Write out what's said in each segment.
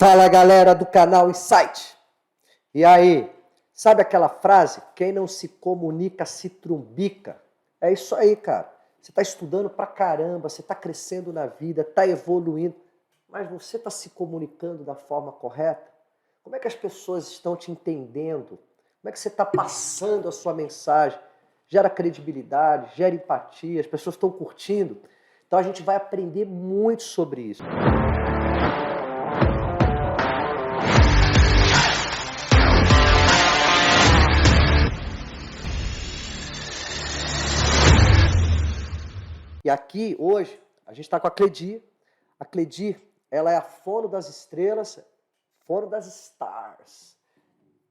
Fala galera do canal Insight. E aí, sabe aquela frase? Quem não se comunica se trumbica. É isso aí, cara. Você está estudando pra caramba, você está crescendo na vida, está evoluindo, mas você está se comunicando da forma correta? Como é que as pessoas estão te entendendo? Como é que você está passando a sua mensagem? Gera credibilidade, gera empatia, as pessoas estão curtindo. Então a gente vai aprender muito sobre isso. E aqui, hoje, a gente está com a Cledir. A Cledir, ela é a fono das estrelas, fono das stars.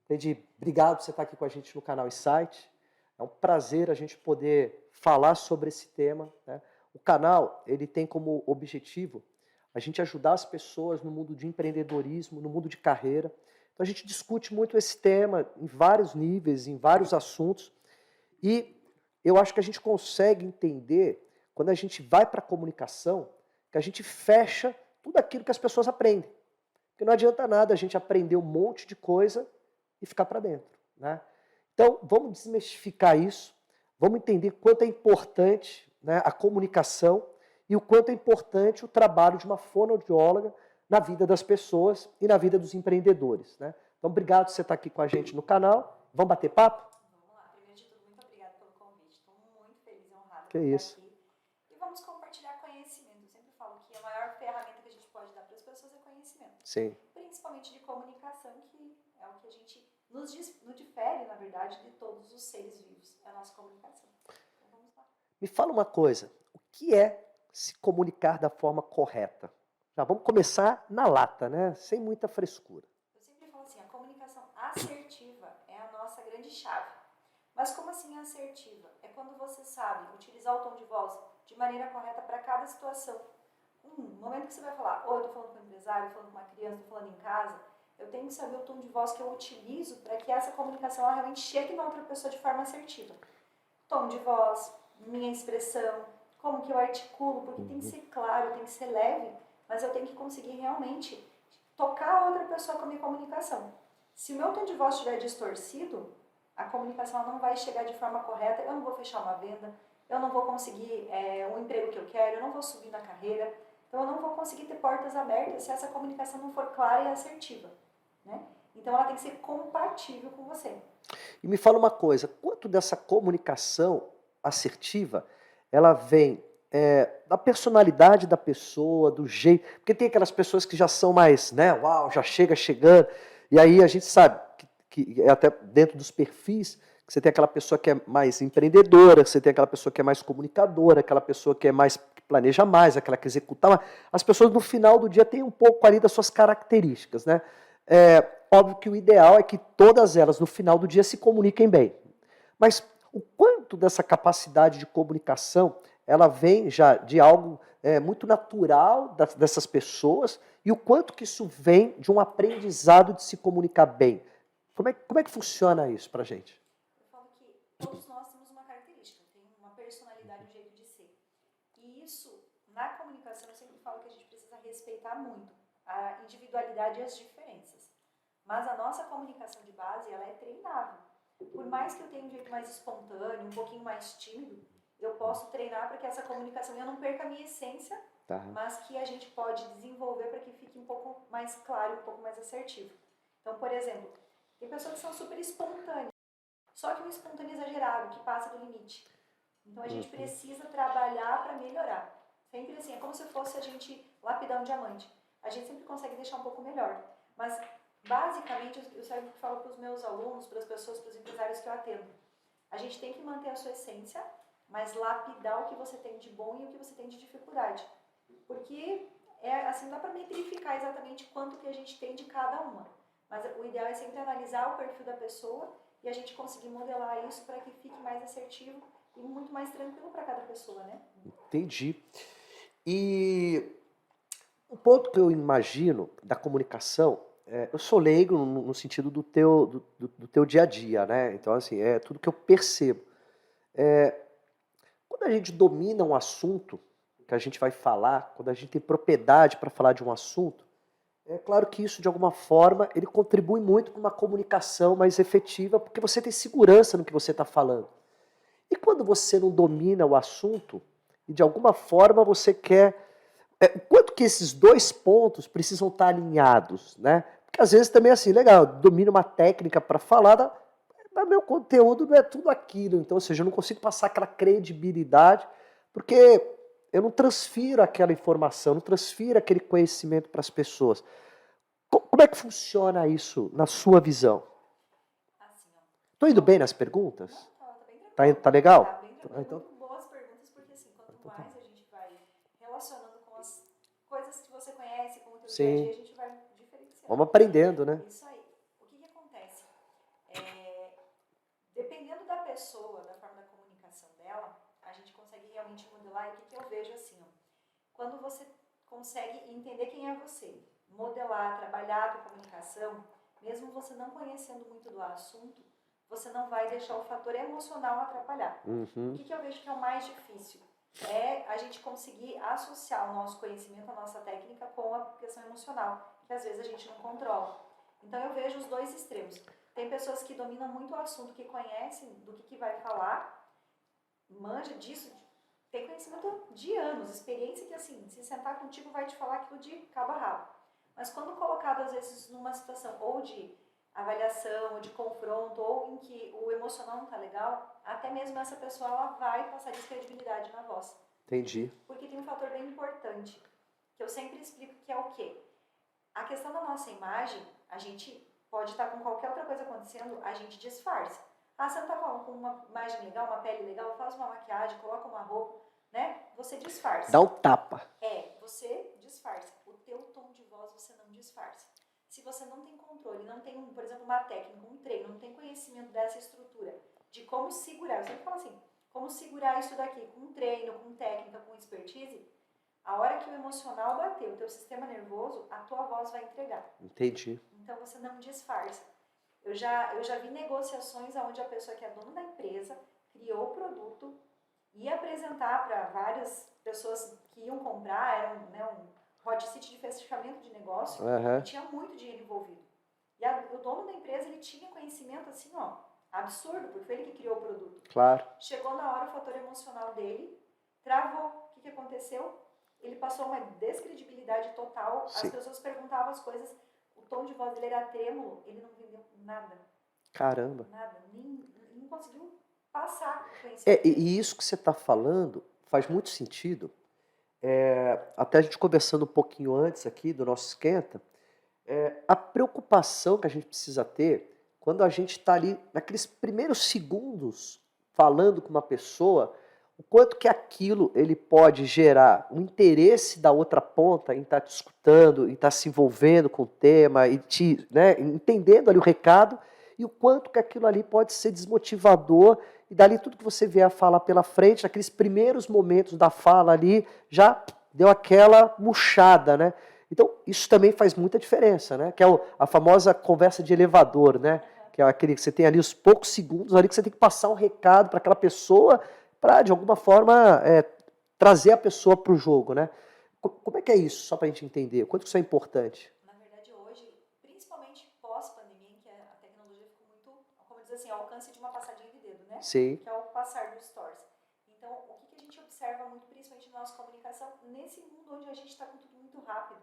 Cledir, obrigado por você estar aqui com a gente no canal Insight. É um prazer a gente poder falar sobre esse tema, né? O canal, ele tem como objetivo a gente ajudar as pessoas no mundo de empreendedorismo, no mundo de carreira. Então a gente discute muito esse tema em vários níveis, em vários assuntos. E eu acho que a gente consegue entender, quando a gente vai para a comunicação, que a gente fecha tudo aquilo que as pessoas aprendem. Porque não adianta nada a gente aprender um monte de coisa e ficar para dentro, né? Então, vamos desmistificar isso, vamos entender quanto é importante, né, a comunicação e o quanto é importante o trabalho de uma fonoaudióloga na vida das pessoas e na vida dos empreendedores, né? Então, obrigado por você estar aqui com a gente no canal. Vamos bater papo? Vamos lá. Primeiro de tudo, muito obrigada pelo convite. Estou muito feliz e honrada Que por estar isso. aqui. E vamos compartilhar conhecimento. Eu sempre falo que a maior ferramenta que a gente pode dar para as pessoas é conhecimento. Sim. Principalmente de comunicação, que é o que a gente nos difere, na verdade, de todos os seres vivos. É a nossa comunicação. Então vamos lá. Me fala uma coisa, o que é se comunicar da forma correta? Já vamos começar na lata, né? Sem muita frescura. Eu sempre falo assim, a comunicação assertiva é a nossa grande chave. Mas como assim assertiva? É quando você sabe utilizar o tom de voz de maneira correta para cada situação. No momento que você vai falar, ou eu estou falando com um empresário, estou falando com uma criança, estou falando em casa, eu tenho que saber o tom de voz que eu utilizo para que essa comunicação ela realmente chegue na outra pessoa de forma assertiva. Tom de voz, minha expressão, como que eu articulo, porque tem que ser claro, tem que ser leve, mas eu tenho que conseguir realmente tocar a outra pessoa com a minha comunicação. Se o meu tom de voz estiver distorcido, a comunicação não vai chegar de forma correta, eu não vou fechar uma venda, eu não vou conseguir um emprego que eu quero, eu não vou subir na carreira, então eu não vou conseguir ter portas abertas se essa comunicação não for clara e assertiva, né? Então ela tem que ser compatível com você. E me fala uma coisa, quanto dessa comunicação assertiva, ela vem da personalidade da pessoa, do jeito... Porque tem aquelas pessoas que já são mais, né, uau, já chegando, e aí a gente sabe que até dentro dos perfis, que você tem aquela pessoa que é mais empreendedora, você tem aquela pessoa que é mais comunicadora, aquela pessoa que é mais que planeja mais, aquela que executa mais. As pessoas no final do dia têm um pouco ali das suas características, né? Óbvio que o ideal é que todas elas no final do dia se comuniquem bem. Mas o quanto dessa capacidade de comunicação ela vem já de algo muito natural dessas pessoas e o quanto que isso vem de um aprendizado de se comunicar bem. Como é que funciona isso pra gente? Eu falo que todos nós temos uma característica, tem uma personalidade, um jeito de ser. E isso, na comunicação, eu sempre falo que a gente precisa respeitar muito a individualidade e as diferenças. Mas a nossa comunicação de base, ela é treinável. Por mais que eu tenha um jeito mais espontâneo, um pouquinho mais tímido, eu posso treinar para que essa comunicação eu não perca a minha essência, Tá. mas que a gente pode desenvolver para que fique um pouco mais claro, um pouco mais assertivo. Então, por exemplo, tem pessoas que são super espontâneas, só que um espontâneo exagerado, que passa do limite. Então a gente precisa trabalhar para melhorar. Sempre assim, é como se fosse a gente lapidar um diamante. A gente sempre consegue deixar um pouco melhor. Mas, basicamente, eu sempre falo para os meus alunos, para as pessoas, para os empresários que eu atendo. A gente tem que manter a sua essência, mas lapidar o que você tem de bom e o que você tem de dificuldade. Porque, assim, não dá para metrificar exatamente quanto que a gente tem de cada uma. Mas o ideal é sempre analisar o perfil da pessoa e a gente conseguir modelar isso para que fique mais assertivo e muito mais tranquilo para cada pessoa, né? Entendi. E um ponto que eu imagino da comunicação, eu sou leigo no sentido do teu dia a dia, né? Então, assim, é tudo que eu percebo. Quando a gente domina um assunto que a gente vai falar, quando a gente tem propriedade para falar de um assunto, É claro que isso, de alguma forma, ele contribui muito para uma comunicação mais efetiva, porque você tem segurança no que você está falando. E quando você não domina o assunto, e de alguma forma você quer... quanto que esses dois pontos precisam estar alinhados, né? Porque às vezes também é assim, legal, eu domino uma técnica para falar, mas meu conteúdo não é tudo aquilo. Então, ou seja, eu não consigo passar aquela credibilidade, porque eu não transfiro aquela informação, não transfiro aquele conhecimento para as pessoas. Como é que funciona isso na sua visão? Assim, ó. Estou indo bem nas perguntas? Não, tá bem Tá, tranquilo. tá legal? Tá bem tranquilo. Então, Muito boas perguntas, porque assim, quanto então tá. mais a gente vai relacionando com as coisas que você conhece, com o teu dia a Sim. dia, a gente vai diferenciando. Vamos aprendendo, né? Isso aí. O que que acontece? Dependendo da pessoa, da forma da comunicação dela, a gente consegue realmente modelar. E o que que eu vejo assim, ó, quando você consegue entender quem é você, modelar, trabalhar a tua comunicação, mesmo você não conhecendo muito do assunto, você não vai deixar o fator emocional atrapalhar. O que que eu vejo que é o mais difícil? É a gente conseguir associar o nosso conhecimento, a nossa técnica com a questão emocional, que às vezes a gente não controla. Então eu vejo os dois extremos. Tem pessoas que dominam muito o assunto, que conhecem do que vai falar, manja disso, tem conhecimento de anos, experiência que assim, se sentar contigo vai te falar aquilo de cabo a rabo. Mas quando colocado às vezes numa situação ou de avaliação, ou de confronto, ou em que o emocional não tá legal, até mesmo essa pessoa ela vai passar descredibilidade na voz. Entendi. Porque tem um fator bem importante, que eu sempre explico, que é o quê? A questão da nossa imagem, a gente pode estar com qualquer outra coisa acontecendo, a gente disfarça. Ah, você não está com uma imagem legal, uma pele legal, faz uma maquiagem, coloca uma roupa, né? Você disfarça. Dá um tapa. Você disfarça. O teu tom de voz você não disfarça. Se você não tem controle, não tem, por exemplo, uma técnica, um treino, não tem conhecimento dessa estrutura, de como segurar, eu sempre falo assim, como segurar isso daqui com um treino, com técnica, com expertise, a hora que o emocional bater, o teu sistema nervoso, a tua voz vai entregar. Entendi. Então você não disfarça. Eu já vi negociações onde a pessoa que é dona da empresa criou o produto, ia apresentar para várias pessoas que iam comprar, era um hot seat de fechamento de negócio, e tinha muito dinheiro envolvido. E o dono da empresa, ele tinha conhecimento assim, ó, absurdo, porque foi ele que criou o produto. Claro. Chegou na hora, o fator emocional dele travou. O que aconteceu? Ele passou uma descredibilidade total. Sim. As pessoas perguntavam as coisas, o tom de voz dele era trêmulo, ele não vendeu nada. Caramba. Nada, não conseguiu passar o conhecimento. E isso que você está falando faz muito sentido. Até a gente conversando um pouquinho antes aqui do nosso esquenta, a preocupação que a gente precisa ter quando a gente está ali naqueles primeiros segundos falando com uma pessoa, o quanto que aquilo ele pode gerar um interesse da outra ponta em estar te escutando, em estar se envolvendo com o tema, e entendendo ali o recado, e o quanto que aquilo ali pode ser desmotivador, e dali tudo que você vier a falar pela frente, naqueles primeiros momentos da fala ali, já deu aquela murchada, né? Então, isso também faz muita diferença, né? Que é a famosa conversa de elevador, né? Que é aquele que você tem ali os poucos segundos ali que você tem que passar um recado para aquela pessoa para, de alguma forma, trazer a pessoa para o jogo, né? Como é que é isso, só para a gente entender? Quanto que isso é importante? Na verdade, hoje, principalmente pós-pandemia, em que a tecnologia ficou muito, como dizer assim, ao alcance de uma passadinha de dedo, né? Sim. Que é o passar dos stories. Então, o que a gente observa muito, principalmente na nossa comunicação, nesse mundo onde a gente está com tudo muito rápido,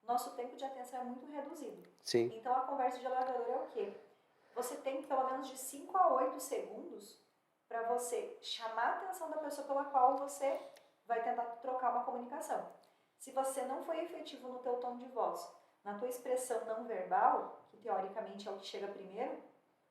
nosso tempo de atenção é muito reduzido. Sim. Então, a conversa de elevador é o quê? Você tem pelo menos de 5 a 8 segundos para você chamar a atenção da pessoa pela qual você vai tentar trocar uma comunicação. Se você não foi efetivo no teu tom de voz, na tua expressão não verbal, que teoricamente é o que chega primeiro,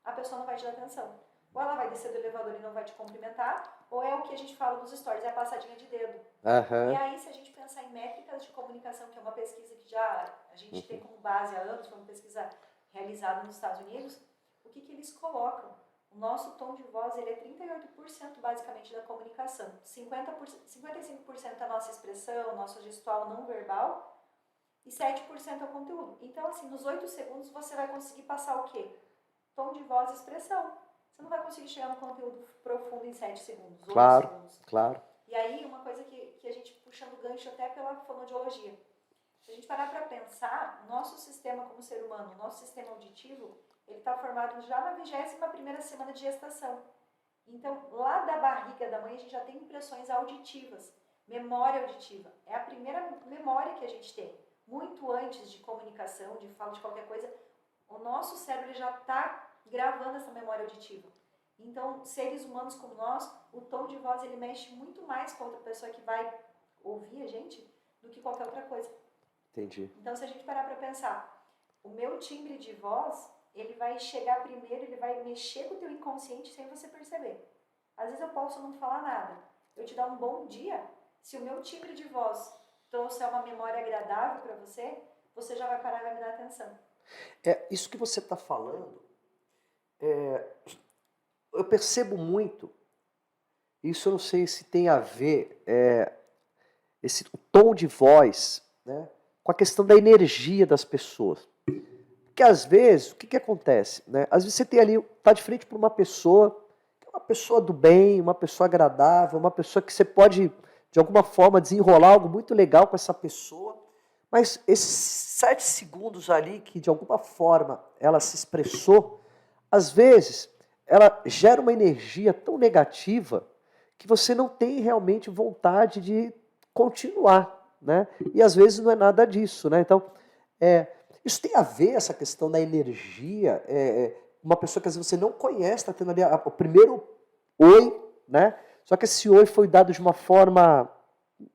a pessoa não vai te dar atenção. Ou ela vai descer do elevador e não vai te cumprimentar, ou é o que a gente fala dos stories, é a passadinha de dedo. E aí, se a gente pensar em métricas de comunicação, que é uma pesquisa que já a gente tem como base há anos, foi uma pesquisa realizada nos Estados Unidos, o que eles colocam? O nosso tom de voz ele é 38% basicamente da comunicação, 55% da nossa expressão, nosso gestual não verbal e 7% é o conteúdo. Então, assim, nos 8 segundos você vai conseguir passar o quê? Tom de voz e expressão. Você não vai conseguir chegar no conteúdo profundo em 7 segundos, 8 segundos. Claro. E aí, uma coisa que a gente puxando o gancho até pela fonoaudiologia. Se a gente parar para pensar, o nosso sistema como ser humano, o nosso sistema auditivo, ele está formado já na 21ª semana de gestação. Então, lá da barriga da mãe, a gente já tem impressões auditivas, memória auditiva. É a primeira memória que a gente tem. Muito antes de comunicação, de fala de qualquer coisa, o nosso cérebro já está gravando essa memória auditiva. Então, seres humanos como nós, o tom de voz ele mexe muito mais com a outra pessoa que vai ouvir a gente do que qualquer outra coisa. Entendi. Então, se a gente parar para pensar, o meu timbre de voz, ele vai chegar primeiro, ele vai mexer com o teu inconsciente sem você perceber. Às vezes eu posso não falar nada, eu te dar um bom dia, se o meu timbre de voz trouxer uma memória agradável para você, você já vai parar e vai me dar atenção. Isso que você está falando, eu percebo muito, isso eu não sei se tem a ver, o tom de voz, né, com a questão da energia das pessoas. Porque às vezes, o que acontece? Né? Às vezes você tem ali, está de frente para uma pessoa, que é uma pessoa do bem, uma pessoa agradável, uma pessoa que você pode, de alguma forma, desenrolar algo muito legal com essa pessoa, mas esses 7 segundos ali que, de alguma forma, ela se expressou, às vezes, ela gera uma energia tão negativa que você não tem realmente vontade de continuar, né? E às vezes não é nada disso, né? Então, isso tem a ver, essa questão da energia, uma pessoa que às vezes você não conhece, está tendo ali o primeiro oi, né? Só que esse oi foi dado de uma forma,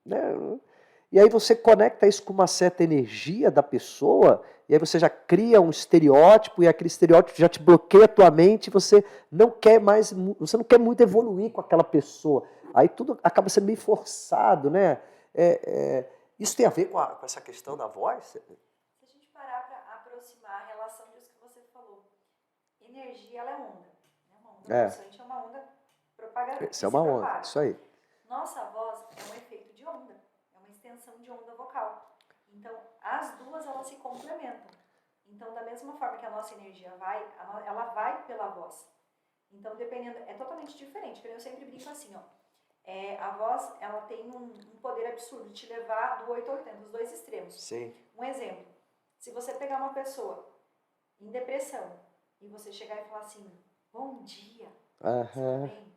né? E aí você conecta isso com uma certa energia da pessoa, e aí você já cria um estereótipo, e aquele estereótipo já te bloqueia a tua mente, e você não quer muito evoluir com aquela pessoa. Aí tudo acaba sendo meio forçado, né? Isso tem a ver com essa questão da voz? Se a gente parar para aproximar a relação disso que você falou, energia ela é onda. Né? Uma onda pulsante é uma onda propagada. Isso é uma onda, isso aí. Nossa voz é um efeito de onda, é uma extensão de onda vocal. Então, as duas elas se complementam. Então, da mesma forma que a nossa energia vai, ela vai pela voz. Então, dependendo, é totalmente diferente. Eu sempre brinco assim, ó. A voz, ela tem um poder absurdo de te levar do 8 ao 80, os dois extremos. Sim. Um exemplo, se você pegar uma pessoa em depressão e você chegar e falar assim, bom dia, você tá bem?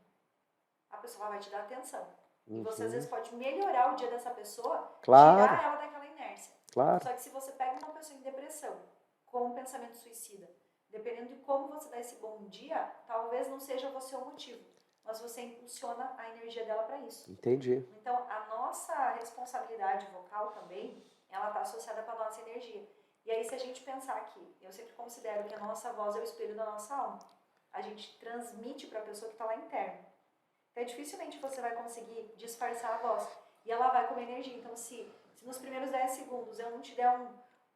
A pessoa vai te dar atenção. E você às vezes pode melhorar o dia dessa pessoa, tirar ela daquela inércia. Claro. Só que se você pega uma pessoa em depressão com um pensamento suicida, dependendo de como você dá esse bom dia, talvez não seja você o motivo, mas você impulsiona a energia dela para isso. Entendi. Então, a nossa responsabilidade vocal também, ela está associada com a nossa energia. E aí, se a gente pensar aqui, eu sempre considero que a nossa voz é o espelho da nossa alma. A gente transmite para a pessoa que está lá interno. Então, dificilmente você vai conseguir disfarçar a voz. E ela vai com uma energia. Então, se nos primeiros 10 segundos eu não te der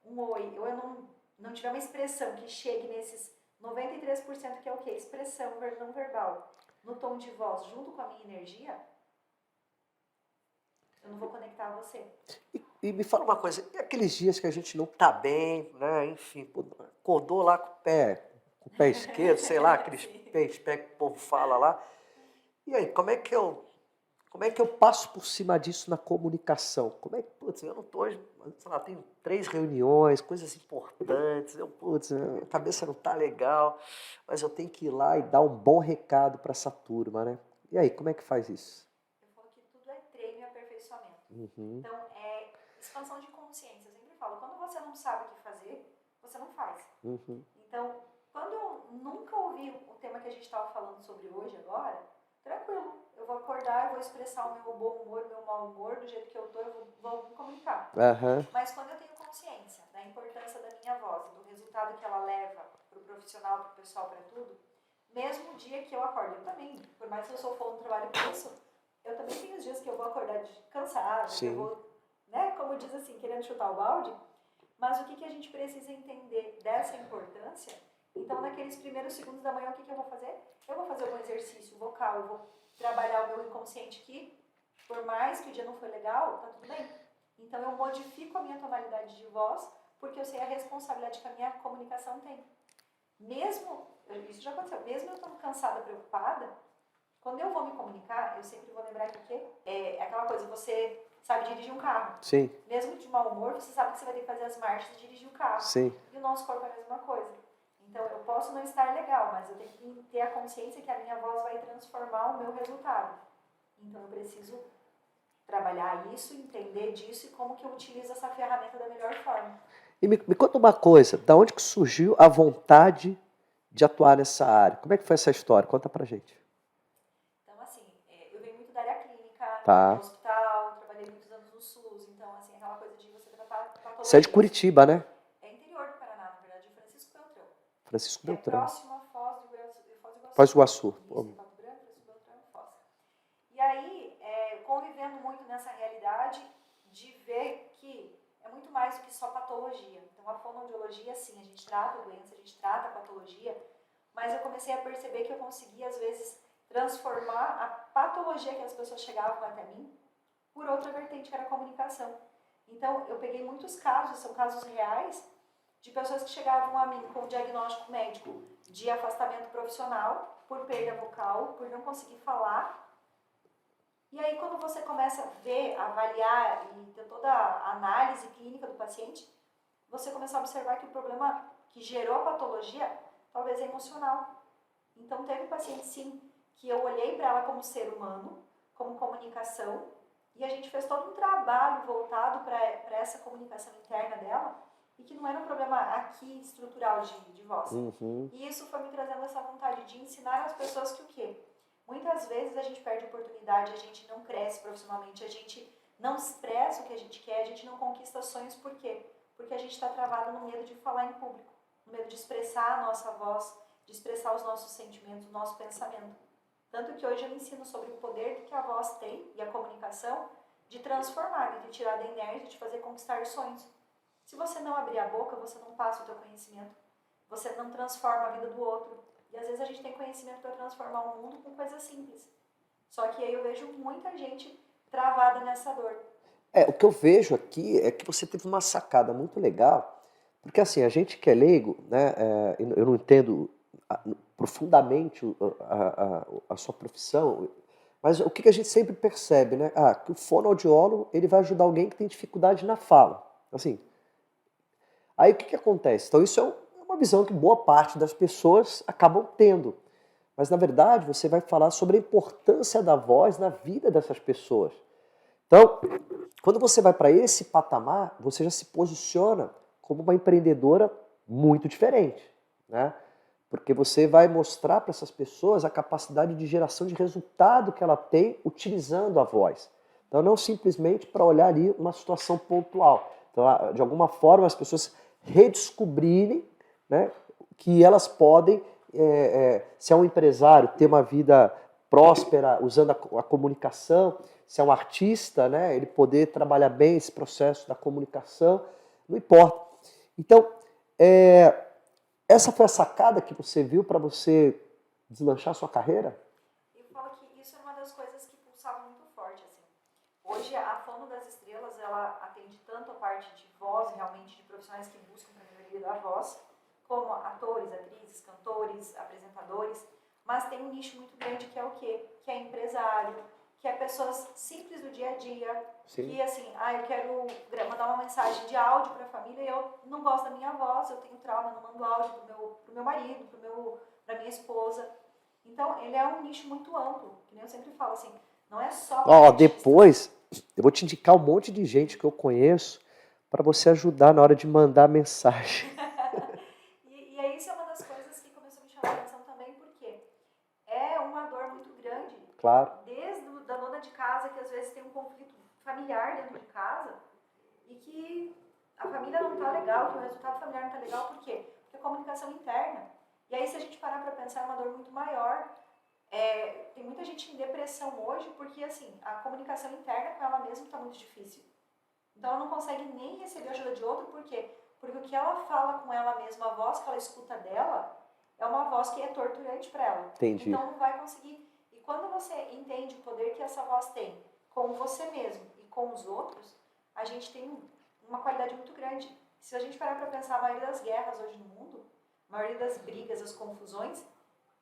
um oi, ou eu não tiver uma expressão que chegue nesses 93% que é o quê? Expressão não verbal, no tom de voz, junto com a minha energia, eu não vou conectar a você. E me fala uma coisa, e aqueles dias que a gente não tá bem, né? Enfim, acordou lá com o pé esquerdo, sei lá, aqueles pés que o povo fala lá. E aí, como é que eu passo por cima disso na comunicação? Putz, eu não tô hoje, sei lá, tenho 3 reuniões, coisas importantes, a cabeça não tá legal, mas eu tenho que ir lá e dar um bom recado para essa turma, né? E aí, como é que faz isso? Eu falo que tudo é treino e aperfeiçoamento. Uhum. Então, é expansão de consciência. Eu sempre falo, quando você não sabe o que fazer, você não faz. Uhum. Então, quando eu nunca ouvi o tema que a gente estava falando sobre hoje agora, tranquilo, eu vou acordar, eu vou expressar o meu bom humor, o meu mau humor, do jeito que eu tô, eu vou me comunicar. Mas quando eu tenho consciência da importância da minha voz e do resultado que ela leva pro profissional, pro pessoal, para tudo, mesmo o dia que eu acordo, eu também, por mais que eu sou fã do trabalho com isso, eu também tenho os dias que eu vou acordar cansada, que eu vou, né, como diz assim, querendo chutar o balde, mas o que a gente precisa entender dessa importância? Então, naqueles primeiros segundos da manhã, o que eu vou fazer? Eu vou fazer algum exercício vocal, eu vou trabalhar o meu inconsciente aqui, por mais que o dia não foi legal, tá tudo bem. Então, eu modifico a minha tonalidade de voz, porque eu sei a responsabilidade que a minha comunicação tem. Mesmo, isso já aconteceu, mesmo eu estando cansada, preocupada, quando eu vou me comunicar, eu sempre vou lembrar que é aquela coisa, você sabe dirigir um carro. Sim, Mesmo de mau humor, você sabe que você vai ter que fazer as marchas e dirigir o carro. sim. E o nosso corpo é a mesma coisa. Então, eu posso não estar legal, mas eu tenho que ter a consciência que a minha voz vai transformar o meu resultado. Então, eu preciso trabalhar isso, entender disso e como que eu utilizo essa ferramenta da melhor forma. E me conta uma coisa, da onde que surgiu a vontade de atuar nessa área? Como é que foi essa história? Conta pra gente. Então, assim, eu venho muito da área clínica, Tá. no hospital, trabalhei muitos anos no SUS, então, assim, aquela coisa de você tratar patologias. Você é de Curitiba, né? É interior do Paraná, na verdade, Francisco Beltrão. Francisco É Beltrão. próximo a Foz do Iguaçu. Foz do Iguaçu. Isso, em Pato Branco, Francisco Beltrão e Foz. E aí, convivendo muito nessa realidade de ver que é muito mais do que só patologia. Então, a fonoaudiologia, sim, a gente trata a doença, a gente trata a patologia, mas eu comecei a perceber que eu conseguia, às vezes, transformar a patologia que as pessoas chegavam até mim por outra vertente, que era a comunicação. Então, eu peguei muitos casos, são casos reais, de pessoas que chegavam a mim com diagnóstico médico de afastamento profissional, por perda vocal, por não conseguir falar. E aí, quando você começa a ver, avaliar e ter toda a análise clínica do paciente, você começa a observar que o problema que gerou a patologia talvez é emocional. Então, teve paciente, sim, que eu olhei para ela como ser humano, como comunicação, e a gente fez todo um trabalho voltado para essa comunicação interna dela, e que não era um problema aqui estrutural de voz. Uhum. E isso foi me trazendo essa vontade de ensinar às pessoas que o quê? Muitas vezes a gente perde oportunidade, a gente não cresce profissionalmente, a gente não expressa o que a gente quer, a gente não conquista sonhos, por quê? Porque a gente está travado no medo de falar em público, no medo de expressar a nossa voz, de expressar os nossos sentimentos, o nosso pensamento. Tanto que hoje eu ensino sobre o poder que a voz tem e a comunicação de transformar, de tirar da inércia, de fazer conquistar sonhos. Se você não abrir a boca, você não passa o teu conhecimento, você não transforma a vida do outro. E às vezes a gente tem conhecimento para transformar o mundo com coisas simples. Só que aí eu vejo muita gente travada nessa dor. O que eu vejo aqui é que você teve uma sacada muito legal, porque assim, a gente que é leigo, né, eu não entendo profundamente a sua profissão, mas o que a gente sempre percebe, né? Que o fonoaudiólogo ele vai ajudar alguém que tem dificuldade na fala. Assim, aí o que acontece? Então isso é uma visão que boa parte das pessoas acabam tendo. Mas na verdade você vai falar sobre a importância da voz na vida dessas pessoas. Então, quando você vai para esse patamar, você já se posiciona como uma empreendedora muito diferente, né? Porque você vai mostrar para essas pessoas a capacidade de geração de resultado que ela tem utilizando a voz. Então, não simplesmente para olhar ali uma situação pontual. Então, de alguma forma, as pessoas redescobrirem, né, que elas podem, se é um empresário, ter uma vida próspera usando a comunicação, se é um artista, né, ele poder trabalhar bem esse processo da comunicação, não importa. Então, essa foi a sacada que você viu para você deslanchar a sua carreira? Eu falo que isso é uma das coisas que pulsava muito forte, assim. Hoje, a Fono das Estrelas, ela atende tanto a parte de voz, realmente, de profissionais que buscam para a melhoria da voz, como atores, atrizes, cantores, apresentadores, mas tem um nicho muito grande que é o quê? Que é empresário, que é pessoas simples do dia a dia, Sim. que assim, eu quero mandar uma mensagem de áudio para a família e eu não gosto da minha voz, eu tenho trauma, não mando áudio pro meu marido, pra minha esposa. Então, ele é um nicho muito amplo, que nem eu sempre falo assim, não é só... Depois, eu vou te indicar um monte de gente que eu conheço para você ajudar na hora de mandar mensagem. E aí isso é uma das coisas que começou a me chamar a atenção também, porque é uma dor muito grande. Claro. Desde da dona de casa, que às vezes tem um conflito familiar dentro de casa, e que a família não está legal, que o resultado familiar não está legal, por quê? Porque a comunicação interna. E aí, se a gente parar para pensar, é uma dor muito maior. Tem muita gente em depressão hoje, porque assim, a comunicação interna com ela mesma está muito difícil. Então, ela não consegue nem receber ajuda de outro, por quê? Porque o que ela fala com ela mesma, a voz que ela escuta dela, é uma voz que é torturante para ela. Entendi. Então, não vai conseguir. E quando você entende o poder que essa voz tem com você mesmo e com os outros, a gente tem uma qualidade muito grande. Se a gente parar para pensar, a maioria das guerras hoje no mundo, a maioria das brigas, as confusões,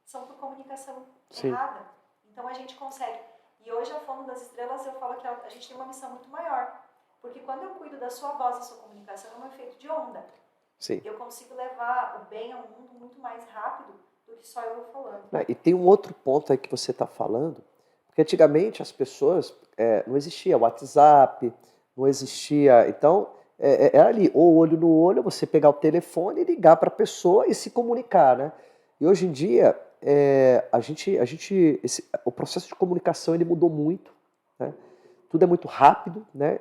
são por comunicação errada. Então, a gente consegue. E hoje a Fono das Estrelas eu falo que a gente tem uma missão muito maior. Porque quando eu cuido da sua voz, da sua comunicação, é um efeito de onda. Sim. Eu consigo levar o bem ao mundo muito mais rápido do que só eu falando. E tem um outro ponto aí que você está falando, porque antigamente as pessoas, não existia WhatsApp, não existia, então era ali, ou olho no olho, você pegar o telefone e ligar para a pessoa e se comunicar, né? E hoje em dia, o processo de comunicação ele mudou muito, né? Tudo é muito rápido, né?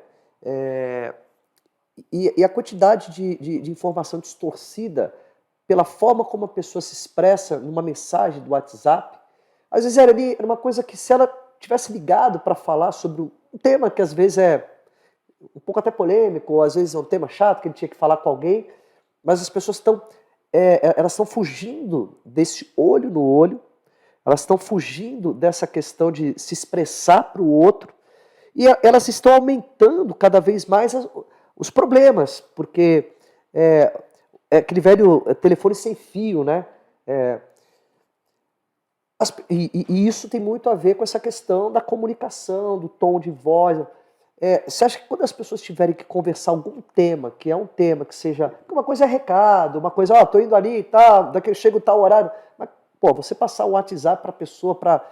E a quantidade de informação distorcida pela forma como a pessoa se expressa numa mensagem do WhatsApp, às vezes era uma coisa que se ela tivesse ligado para falar sobre um tema que às vezes é um pouco até polêmico, ou às vezes é um tema chato que ele tinha que falar com alguém, mas as pessoas elas estão fugindo desse olho no olho, elas estão fugindo dessa questão de se expressar para o outro, e elas estão aumentando cada vez mais os problemas, porque aquele velho telefone sem fio, né? E isso tem muito a ver com essa questão da comunicação, do tom de voz. Você acha que quando as pessoas tiverem que conversar algum tema, que é um tema que seja... Uma coisa é recado, uma coisa, tô indo ali e tal, daqui eu chego tal horário. Mas, você passar o WhatsApp para a pessoa para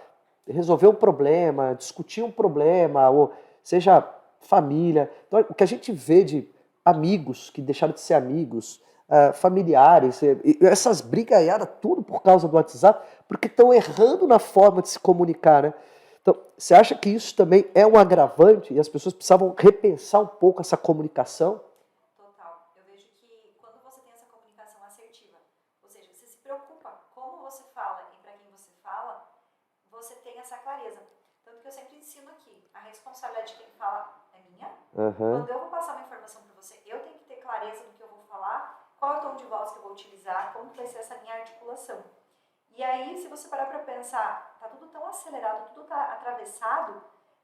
resolver um problema, discutir um problema, ou seja, família. Então, o que a gente vê de amigos que deixaram de ser amigos, familiares, essas brigaiadas, tudo por causa do WhatsApp, porque estão errando na forma de se comunicar, né? Então, você acha que isso também é um agravante e as pessoas precisavam repensar um pouco essa comunicação? Total. Eu vejo que quando você tem essa comunicação assertiva, ou seja, você se preocupa como você fala e para quem você fala, você tem essa clareza. Tanto que eu sempre ensino aqui, a responsabilidade de quem fala é minha. Quando eu vou passar uma informação para você, eu tenho que ter clareza do que eu vou falar, qual é o tom de voz que eu vou utilizar, como vai ser essa minha articulação. E aí, se você parar para pensar, tá tudo tão acelerado, tudo tá atravessado,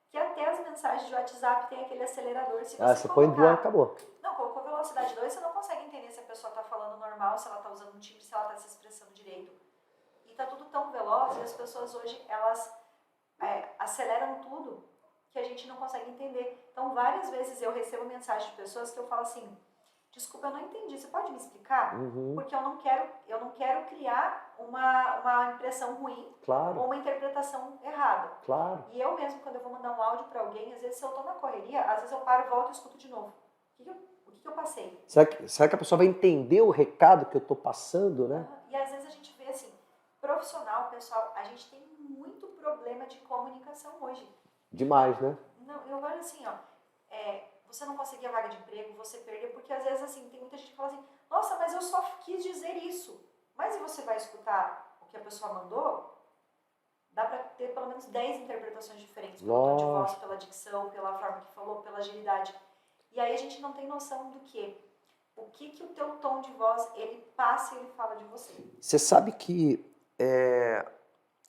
que até as mensagens de WhatsApp tem aquele acelerador. Se você põe duas e acabou. Não, colocou velocidade 2, você não consegue entender se a pessoa tá falando normal, se ela tá usando um timbre, se ela tá se expressando direito. E tá tudo tão veloz e as pessoas hoje, elas aceleram tudo que a gente não consegue entender. Então, várias vezes eu recebo mensagem de pessoas que eu falo assim, desculpa, eu não entendi, você pode me explicar? Porque eu não quero criar uma impressão ruim, claro, ou uma interpretação errada. Claro. E eu mesmo, quando eu vou mandar um áudio para alguém, às vezes se eu tô na correria, às vezes eu paro, volto e escuto de novo. O que eu passei? Será que a pessoa vai entender o recado que eu estou passando, né? E às vezes a gente vê assim, profissional, pessoal, a gente tem muito problema de comunicação hoje. Demais, né? Não, eu olho assim, ó, você não conseguia vaga de emprego, você perdeu, porque às vezes assim, tem muita gente que fala assim, nossa, mas eu só quis dizer isso. Mas e você vai escutar o que a pessoa mandou? Dá para ter pelo menos 10 interpretações diferentes, pelo tom de voz, pela dicção, pela forma que falou, pela agilidade. E aí a gente não tem noção do que. O que o teu tom de voz, ele passa e ele fala de você. Você sabe que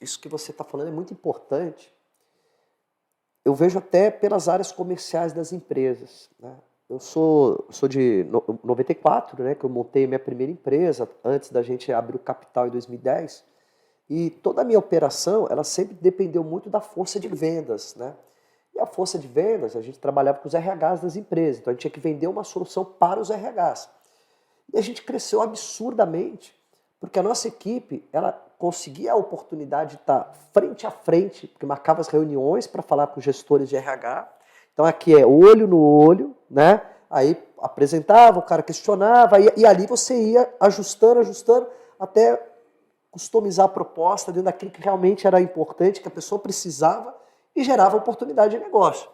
isso que você está falando é muito importante. Eu vejo até pelas áreas comerciais das empresas, né? Eu sou de 94, né, que eu montei minha primeira empresa, antes da gente abrir o capital em 2010. E toda a minha operação, ela sempre dependeu muito da força de vendas, né? E a força de vendas, a gente trabalhava com os RHs das empresas, então a gente tinha que vender uma solução para os RHs. E a gente cresceu absurdamente, porque a nossa equipe, ela conseguia a oportunidade de estar frente a frente, porque marcava as reuniões para falar com os gestores de RH. Então aqui é olho no olho, né? Aí apresentava, o cara questionava, e ali você ia ajustando, até customizar a proposta dentro daquilo que realmente era importante, que a pessoa precisava e gerava oportunidade de negócio.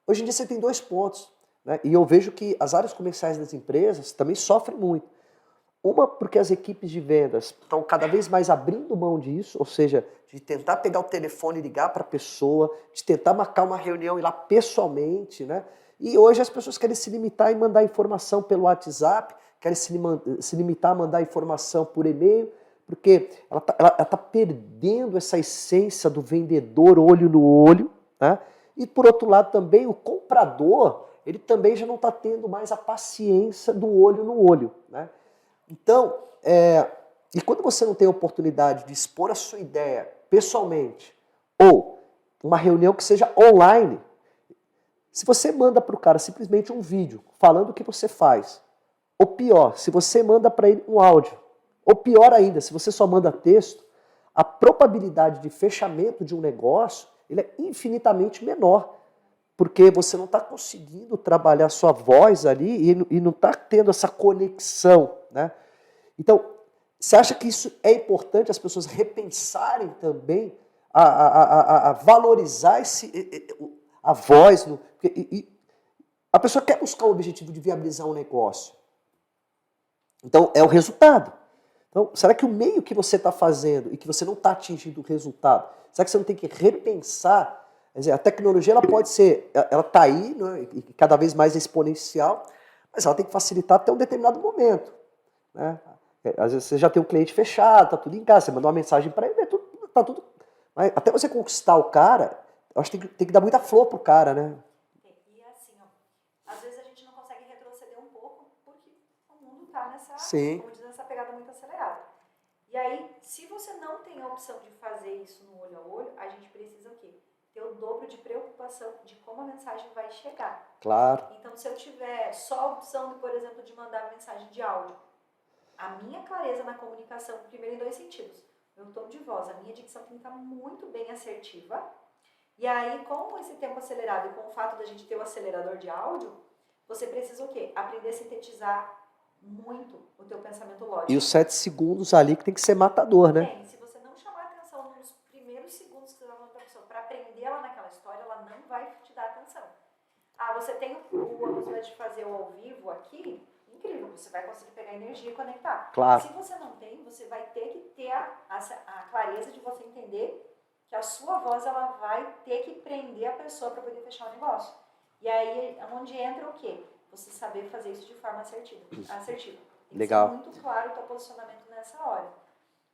Hoje em dia você tem 2 pontos, né? E eu vejo que as áreas comerciais das empresas também sofrem muito. Uma, porque as equipes de vendas estão cada vez mais abrindo mão disso, ou seja, de tentar pegar o telefone e ligar para a pessoa, de tentar marcar uma reunião e ir lá pessoalmente, né? E hoje as pessoas querem se limitar em mandar informação pelo WhatsApp, querem se limitar a mandar informação por e-mail, porque ela tá perdendo essa essência do vendedor olho no olho, né? E por outro lado também o comprador, ele também já não está tendo mais a paciência do olho no olho, né? Então, e quando você não tem a oportunidade de expor a sua ideia pessoalmente, ou uma reunião que seja online. Se você manda para o cara simplesmente um vídeo falando o que você faz, ou pior, se você manda para ele um áudio, ou pior ainda, se você só manda texto, a probabilidade de fechamento de um negócio ele é infinitamente menor, porque você não está conseguindo trabalhar sua voz ali e não está tendo essa conexão, né? Então, você acha que isso é importante as pessoas repensarem também a valorizar a voz? A pessoa quer buscar o objetivo de viabilizar um negócio. Então, é o resultado. Então, será que o meio que você está fazendo e que você não está atingindo o resultado, será que você não tem que repensar? Quer dizer, a tecnologia ela pode ser, ela está aí, né, e cada vez mais exponencial, mas ela tem que facilitar até um determinado momento, né? Às vezes você já tem um cliente fechado, tá tudo em casa, você manda uma mensagem para ele, tá tudo. Mas até você conquistar o cara, eu acho que tem que dar muita flor pro cara, né? E assim, ó, às vezes a gente não consegue retroceder um pouco porque o mundo tá nessa, Sim. como diz, nessa pegada muito acelerada. E aí, se você não tem a opção de fazer isso no olho a olho, a gente precisa o quê? Ter o dobro de preocupação de como a mensagem vai chegar. Claro. Então, se eu tiver só a opção, por exemplo, de mandar mensagem de áudio, a minha clareza na comunicação, primeiro em dois sentidos. Meu tom de voz, a minha dicção tem que estar muito bem assertiva. E aí, com esse tempo acelerado e com o fato da gente ter o acelerador de áudio, você precisa o quê? Aprender a sintetizar muito o teu pensamento lógico. E os 7 segundos ali que tem que ser matador, né? Tem. Se você não chamar atenção nos primeiros segundos que você vai falando para a pessoa, para aprender ela naquela história, ela não vai te dar atenção. Ah, você tem a possibilidade de fazer o ao vivo aqui? Incrível, você vai conseguir pegar energia e conectar. Claro. Se você não tem, você vai ter que ter a clareza de você entender que a sua voz ela vai ter que prender a pessoa para poder fechar o negócio. E aí é onde entra o quê? Você saber fazer isso de forma assertiva. Tem Legal. que ser muito claro o teu posicionamento nessa hora.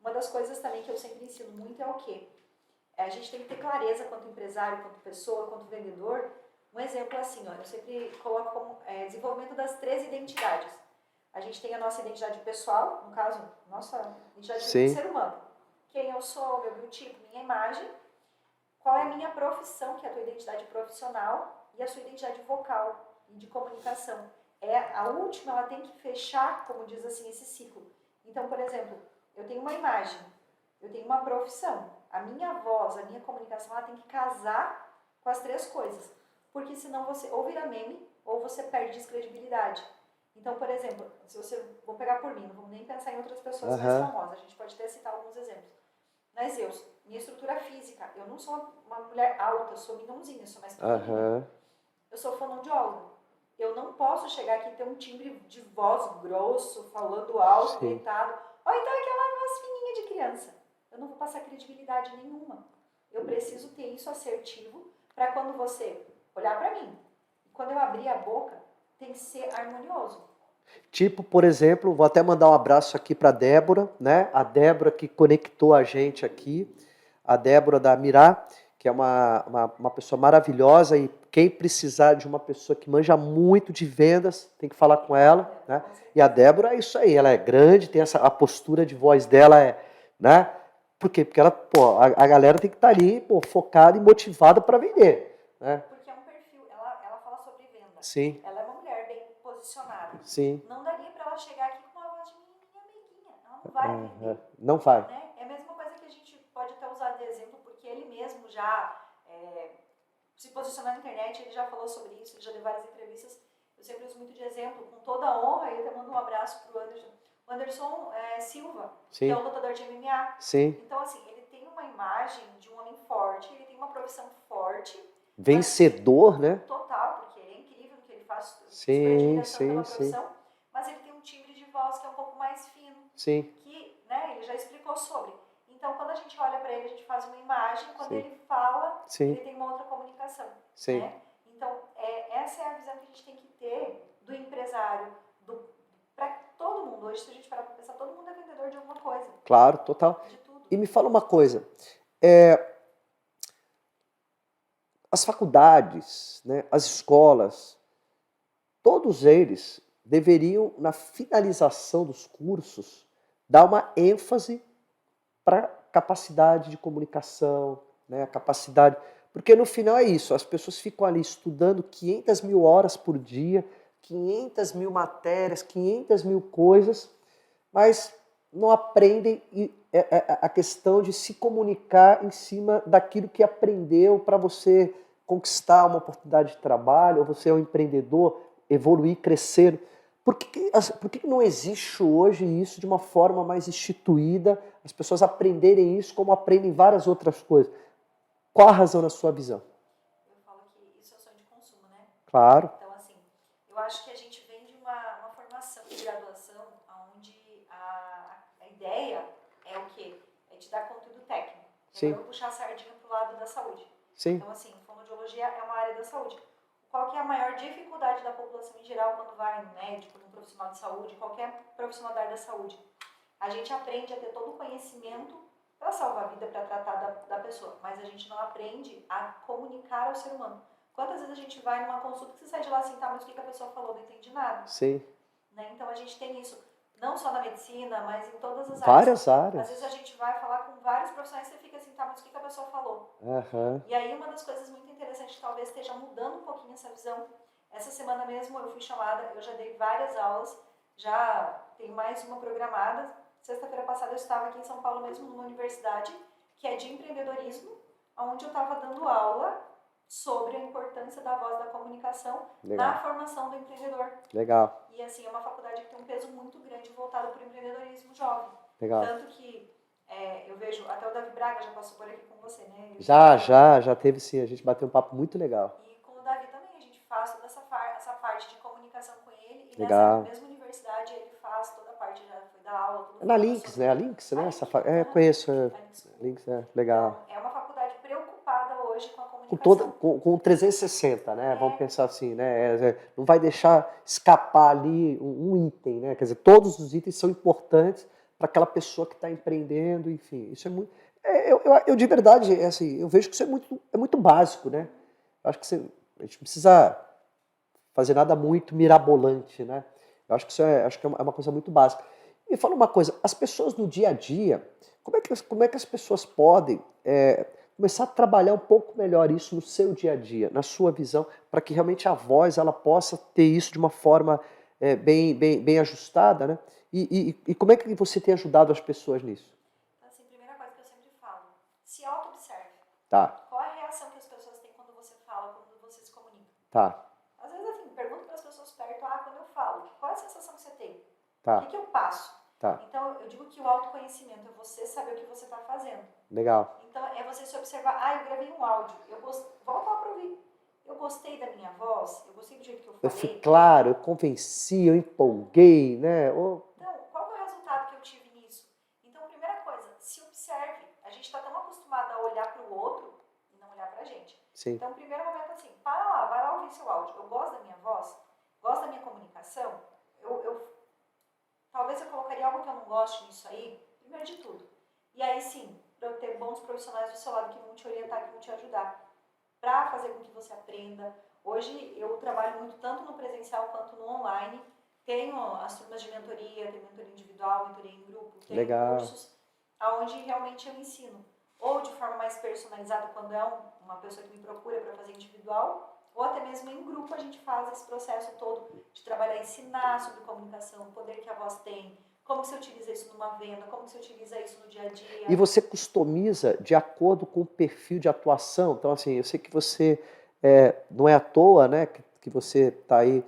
Uma das coisas também que eu sempre ensino muito é o quê? A gente tem que ter clareza quanto empresário, quanto pessoa, quanto vendedor. Um exemplo assim, ó, eu sempre coloco como desenvolvimento das 3 identidades. A gente tem a nossa identidade pessoal, no caso, nossa identidade de ser humano. Quem eu sou, meu biotipo, minha imagem. Qual é a minha profissão, que é a tua identidade profissional, e a sua identidade vocal e de comunicação. A última, ela tem que fechar, como diz assim, esse ciclo. Então, por exemplo, eu tenho uma imagem, eu tenho uma profissão. A minha voz, a minha comunicação, ela tem que casar com as 3 coisas. Porque senão você ou vira meme, ou você perde descredibilidade. Então, por exemplo, se você... Vou pegar por mim, não vamos nem pensar em outras pessoas mais famosas. A gente pode até citar alguns exemplos. Mas minha estrutura física, eu não sou uma mulher alta, eu sou minãozinha, eu sou mais pequenininha. Eu sou fonoaudióloga. Eu não posso chegar aqui e ter um timbre de voz grosso, falando alto, gritado. Ou então aquela voz fininha de criança. Eu não vou passar credibilidade nenhuma. Eu preciso ter isso assertivo para quando você olhar para mim. Quando eu abrir a boca, tem que ser harmonioso. Tipo, por exemplo, vou até mandar um abraço aqui para a Débora, né? A Débora que conectou a gente aqui, a Débora da Mirá, que é uma pessoa maravilhosa, e quem precisar de uma pessoa que manja muito de vendas, tem que falar com ela, né? E a Débora é isso aí, ela é grande, tem a postura de voz dela, né? Por quê? Porque ela, a galera tem que estar ali, focada e motivada para vender, né? Porque é um perfil, ela fala sobre venda. Sim. Ela é uma mulher bem posicionada. Sim. Não daria para ela chegar aqui com uma voz de minha amiguinha. Ela não vai vender. Não vai. Né? É a mesma coisa que a gente pode até usar de exemplo, porque ele mesmo já se posicionou na internet, ele já falou sobre isso, ele já deu várias entrevistas. Eu sempre uso muito de exemplo, com toda a honra, e eu até mando um abraço pro Anderson. O Anderson Silva, que é um lutador de MMA. Sim. Então, assim, ele tem uma imagem de um homem forte, ele tem uma profissão forte. Vencedor, né? Total, porque ele é incrível no que ele faz. Sim. Profissão, mas ele tem um timbre de voz que é um pouco mais fino. Sim. Que, né, ele já explicou sobre. Então, quando a gente olha para ele, a gente faz uma imagem. Quando ele fala, ele tem uma outra comunicação. Sim. Né? Então, essa é a visão que a gente tem que ter do empresário, para todo mundo. Hoje, se a gente parar para pensar, todo mundo é vendedor de alguma coisa. Claro, total. De tudo. E me fala uma coisa. As faculdades, né, as escolas, todos eles deveriam, na finalização dos cursos, dar uma ênfase para a capacidade de comunicação, né, a capacidade... Porque no final é isso, as pessoas ficam ali estudando 500 mil horas por dia, 500 mil matérias, 500 mil coisas, mas não aprendem a questão de se comunicar em cima daquilo que aprendeu para você conquistar uma oportunidade de trabalho, ou você é um empreendedor, evoluir, crescer. Por que não existe hoje isso de uma forma mais instituída, as pessoas aprenderem isso como aprendem várias outras coisas? Qual a razão na sua visão? Eu falo que isso é o sonho de consumo, né? Claro. Então, assim, eu acho que a gente vem de uma formação de graduação onde a ideia é o quê? É te dar conteúdo técnico. Sim. Eu vou puxar a sardinha pro lado da saúde. Sim. Então, assim, fonoaudiologia é uma área da saúde. Qual que é a maior dificuldade da população em geral quando vai no médico, no profissional de saúde, qualquer profissional da área da saúde? A gente aprende a ter todo o conhecimento para salvar a vida, para tratar da pessoa, mas a gente não aprende a comunicar ao ser humano. Quantas vezes a gente vai numa consulta que você sai de lá assim, tá, mas o que a pessoa falou, não entendi nada. Sim. Né? Então a gente tem isso, não só na medicina, mas em todas as áreas. Várias áreas. Às vezes a gente vai falar com vários profissionais e você fica assim, tá, mas o que a pessoa falou? Uhum. E aí uma das coisas muito interessantes que talvez esteja mudando um pouquinho essa visão, essa semana mesmo eu fui chamada, eu já dei várias aulas, já tenho mais uma programada. Sexta-feira passada eu estava aqui em São Paulo mesmo, numa universidade que é de empreendedorismo, onde eu estava dando aula sobre a importância da voz da comunicação na formação do empreendedor. Legal. E assim, é uma faculdade que tem um peso muito grande voltado para o empreendedorismo jovem. Legal. Tanto que eu vejo, até o Davi Braga já passou por aqui com você, né? Já teve sim, a gente bateu um papo muito legal. E com o Davi também, a gente faz toda essa parte de comunicação com ele. E legal. Nessa mesma universidade ele faz toda a parte, já foi dar aula. Tudo Na Links, né? A Links, né? Conheço. Links, legal. Então, é uma faculdade preocupada hoje com a comunicação. Com 360, né? Vamos pensar assim, né? Não vai deixar escapar ali um item, né? Quer dizer, todos os itens são importantes para aquela pessoa que está empreendendo, enfim. Isso é muito... Eu de verdade, assim, eu vejo que isso é muito básico, né? Eu acho que a gente não precisa fazer nada muito mirabolante, né? Eu acho que acho que é uma coisa muito básica. E fala uma coisa, as pessoas no dia a dia, como é que as pessoas podem começar a trabalhar um pouco melhor isso no seu dia a dia, na sua visão, para que realmente a voz ela possa ter isso de uma forma bem ajustada, né? E como é que você tem ajudado as pessoas nisso? Assim, primeira coisa que eu sempre falo, se auto-observe. Tá. Qual é a reação que as pessoas têm quando você fala, quando você se comunica? Tá. Às vezes, assim, pergunto para as pessoas perto, quando eu falo, qual é a sensação que você tem? Tá. O que eu passo? Tá. Então, eu digo que o autoconhecimento é você saber o que você está fazendo. Legal. Então, é você se observar, eu gravei um áudio, volta lá para ouvir. Eu gostei da minha voz, eu gostei do jeito que eu falei. Eu fui claro, eu convenci, eu empolguei, né? Então, qual é o resultado que eu tive nisso? Então, primeira coisa, se observe. A gente está tão acostumado a olhar para o outro e não olhar para a gente. Sim. Então, primeiro momento assim, para lá, vai lá ouvir seu áudio. Eu gosto da minha voz, gosto da minha comunicação. Talvez eu colocaria algo que eu não gosto nisso aí, primeiro de tudo. E aí sim, para eu ter bons profissionais do seu lado que vão te orientar, que vão te ajudar, para fazer com que você aprenda. Hoje eu trabalho muito tanto no presencial quanto no online. Tenho as turmas de mentoria, tenho mentoria individual, mentoria em grupo, tenho cursos onde realmente eu ensino. Ou de forma mais personalizada, quando é uma pessoa que me procura para fazer individual, ou até mesmo em grupo a gente faz esse processo todo de trabalhar, ensinar sobre comunicação, o poder que a voz tem, como você utiliza isso numa venda, como você utiliza isso no dia a dia. E você customiza de acordo com o perfil de atuação. Então, assim, eu sei que você não é à toa, né, que você está aí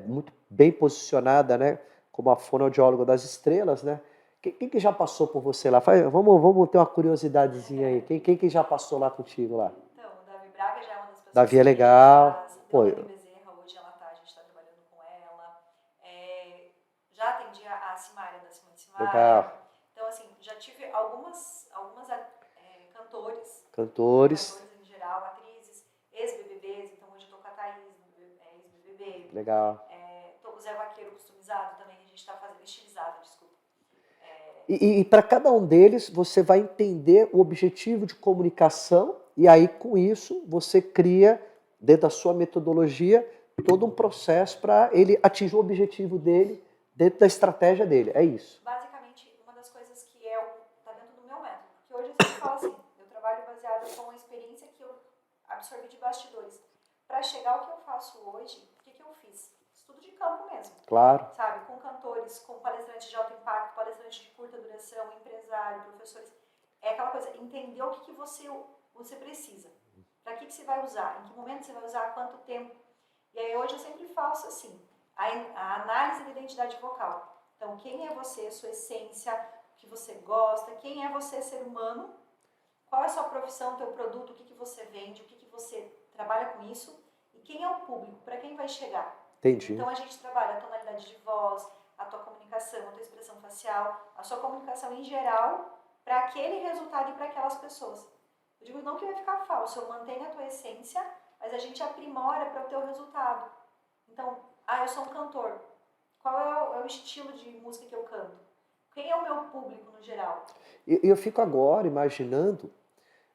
muito bem posicionada, né, como a fonoaudióloga das estrelas, né? Quem que já passou por você lá? Vamos ter uma curiosidadezinha aí. Quem que já passou lá contigo lá? Então, o Davi Braga já é uma das pessoas. Davi é legal. Pô, Bezerra, hoje ela tá, a gente está trabalhando com ela. Já atendi a Simária, da Simone Simária. Legal. Então, assim, já tive algumas cantores em geral, atrizes, ex-BBBs. Então, hoje eu tô com a Thaís, ex-BBB. Legal. Tô com o Zé Vaqueiro customizado também, a gente está fazendo estilizado, desculpa. E para cada um deles, você vai entender o objetivo de comunicação e aí, com isso, você cria, dentro da sua metodologia, todo um processo para ele atingir o objetivo dele dentro da estratégia dele. É isso. Basicamente, uma das coisas que está dentro do meu método. Porque hoje a gente fala assim, eu trabalho baseado com a experiência que eu absorvi de bastidores. Para chegar ao que eu faço hoje, o que eu fiz? Estudo de campo mesmo. Claro. Sabe? Com cantores, com palestrantes de alto impacto, palestrantes de curta duração, empresário, professores. É aquela coisa, entender o que você precisa. Para que você vai usar? Em que momento você vai usar? Quanto tempo? E aí hoje eu sempre faço assim, a análise da identidade vocal. Então, quem é você, sua essência, o que você gosta, quem é você, ser humano, qual é a sua profissão, teu produto, o que você vende, o que você trabalha com isso, e quem é o público, para quem vai chegar. Entendi. Então a gente trabalha a tonalidade de voz, a tua comunicação, a tua expressão facial, a sua comunicação em geral, para aquele resultado e para aquelas pessoas. Eu digo não que vai ficar falso, eu mantenho a tua essência, mas a gente aprimora para o teu resultado. Então, eu sou um cantor. Qual é o estilo de música que eu canto? Quem é o meu público no geral? Eu fico agora imaginando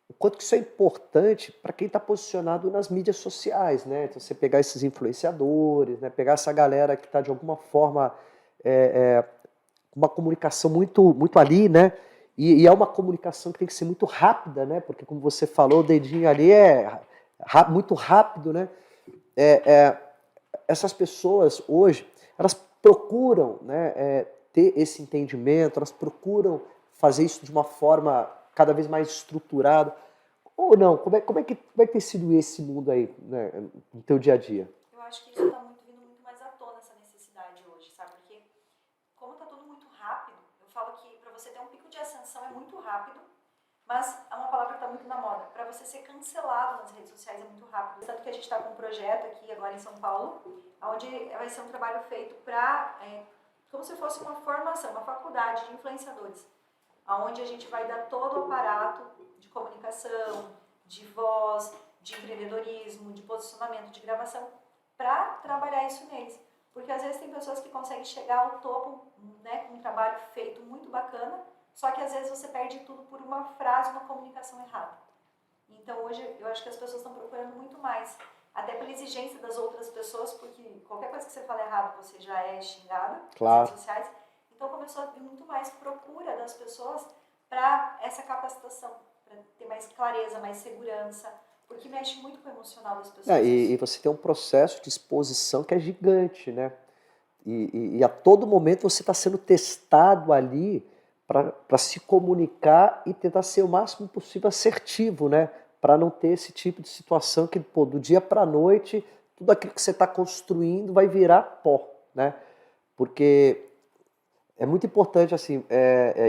o quanto que isso é importante para quem está posicionado nas mídias sociais, né? Então, você pegar esses influenciadores, né? Pegar essa galera que está de alguma forma com uma comunicação muito ali, né? E é uma comunicação que tem que ser muito rápida, né? Porque como você falou, o dedinho ali é muito rápido, né? Essas pessoas hoje, elas procuram, né, ter esse entendimento, elas procuram fazer isso de uma forma cada vez mais estruturada. Ou não? Como é que tem sido esse mundo aí, né, no teu dia a dia? Eu acho que isso está vindo muito mais à tona, essa necessidade hoje, sabe? Porque como está tudo muito rápido, eu falo que para você ter um pico de ascensão é muito rápido, mas é uma palavra que está muito na moda. Para você ser cancelado nas redes sociais é muito rápido. Tanto que a gente está com um projeto aqui agora em São Paulo, onde vai ser um trabalho feito para, como se fosse uma formação, uma faculdade de influenciadores, onde a gente vai dar todo o aparato de comunicação, de voz, de empreendedorismo, de posicionamento, de gravação, para trabalhar isso neles. Porque às vezes tem pessoas que conseguem chegar ao topo, né, com um trabalho feito muito bacana, só que às vezes você perde tudo por uma frase, uma comunicação errada. Então hoje eu acho que as pessoas estão procurando muito mais, até pela exigência das outras pessoas, porque qualquer coisa que você fala errado você já é xingada nas redes sociais. Então começou a vir muito mais procura das pessoas para essa capacitação, para ter mais clareza, mais segurança, porque mexe muito com o emocional das pessoas. E você tem um processo de exposição que é gigante, né? E a todo momento você está sendo testado ali para se comunicar e tentar ser o máximo possível assertivo, né? Para não ter esse tipo de situação que, pô, do dia para a noite, tudo aquilo que você está construindo vai virar pó, né? Porque é muito importante, assim,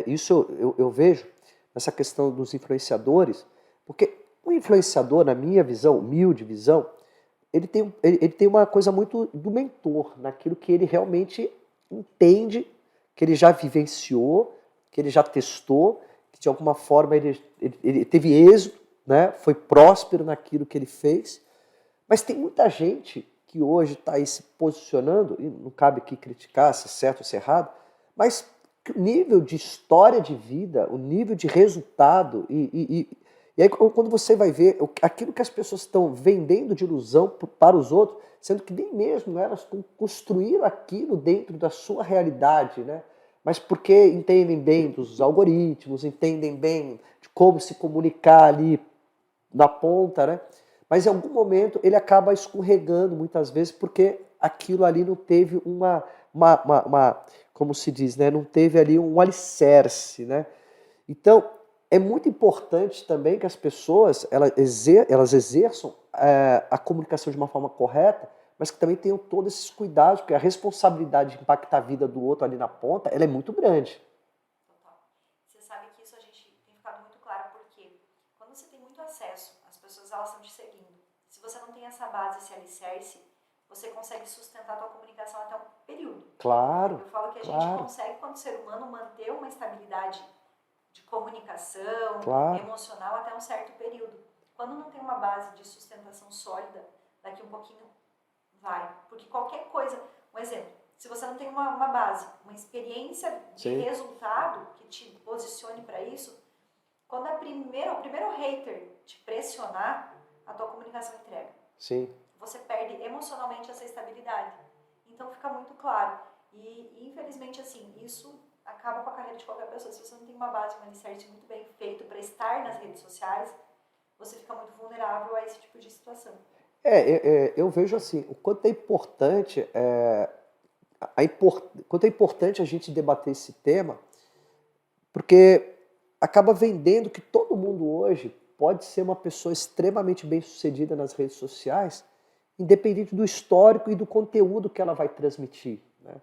isso eu vejo nessa questão dos influenciadores, porque o influenciador, na minha visão, humilde visão, ele tem uma coisa muito do mentor, naquilo que ele realmente entende, que ele já vivenciou, que ele já testou, que de alguma forma ele teve êxito, né? Foi próspero naquilo que ele fez. Mas tem muita gente que hoje está aí se posicionando, e não cabe aqui criticar se é certo ou se é errado, mas o nível de história de vida, o nível de resultado, e aí quando você vai ver aquilo que as pessoas estão vendendo de ilusão para os outros, sendo que nem mesmo elas construíram aquilo dentro da sua realidade, né? Mas porque entendem bem dos algoritmos, entendem bem de como se comunicar ali na ponta, né? Mas em algum momento ele acaba escorregando muitas vezes porque aquilo ali não teve como se diz, né? Não teve ali um alicerce, né? Então, é muito importante também que as pessoas elas exerçam a comunicação de uma forma correta, mas que também tenham todos esses cuidados, porque a responsabilidade de impactar a vida do outro ali na ponta, ela é muito grande. Total. Você sabe que isso a gente tem ficado muito claro, porque quando você tem muito acesso, as pessoas elas estão te seguindo. Se você não tem essa base, esse alicerce, você consegue sustentar a tua comunicação até um período. Claro. Eu falo que a gente consegue, quando ser humano, manter uma estabilidade de comunicação, emocional, até um certo período. Quando não tem uma base de sustentação sólida, daqui um pouquinho vai. Porque qualquer coisa, um exemplo, se você não tem uma base, uma experiência de resultado que te posicione para isso, quando o primeiro hater te pressionar, a tua comunicação entrega. Sim. Você perde emocionalmente essa estabilidade. Então fica muito claro. E infelizmente, assim, isso acaba com a carreira de qualquer pessoa. Se você não tem uma base, um alicerce muito bem feito para estar nas redes sociais, você fica muito vulnerável a esse tipo de situação. Eu vejo assim, o quanto é importante, quanto é importante a gente debater esse tema, porque acaba vendendo que todo mundo hoje pode ser uma pessoa extremamente bem-sucedida nas redes sociais, independente do histórico e do conteúdo que ela vai transmitir, né?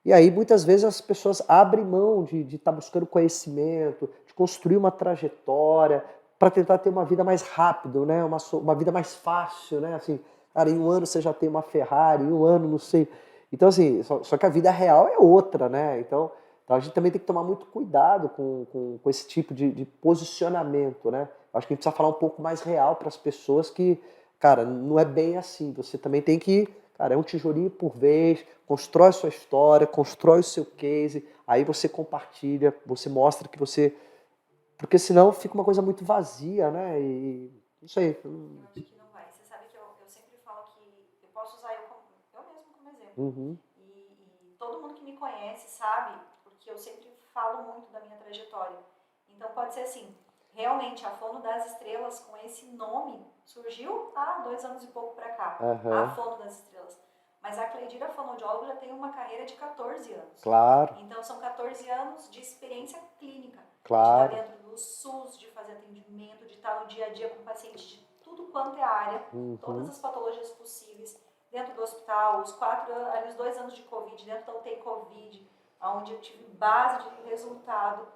E aí, muitas vezes, as pessoas abrem mão de estar buscando conhecimento, de construir uma trajetória, para tentar ter uma vida mais rápido, né? Uma vida mais fácil, né? Assim, cara, em um ano você já tem uma Ferrari, em um ano não sei. Então, assim, só que a vida real é outra, né? Então a gente também tem que tomar muito cuidado com esse tipo de posicionamento, né? Acho que a gente precisa falar um pouco mais real para as pessoas que, cara, não é bem assim. Você também tem que, cara, é um tijolinho por vez, constrói sua história, constrói o seu case, aí você compartilha, você mostra que você... Porque senão fica uma coisa muito vazia, né? E não sei. Eu acho que não vai. Você sabe que eu sempre falo que eu posso usar eu mesmo como exemplo. Uhum. E todo mundo que me conhece sabe, porque eu sempre falo muito da minha trajetória. Então pode ser assim, realmente a Fono das Estrelas com esse nome surgiu há 2 anos e pouco para cá, a Uhum. Fono das Estrelas. Mas a Cleidira fonoaudióloga já tem uma carreira de 14 anos. Claro, Então são 14 anos de experiência clínica, de estar claro. dentro do SUS, de fazer atendimento, de estar no dia a dia com pacientes de tudo quanto é área, todas Uhum. as patologias possíveis, dentro do hospital, os 2 anos de Covid, dentro da UTI Covid, onde eu tive base de resultado,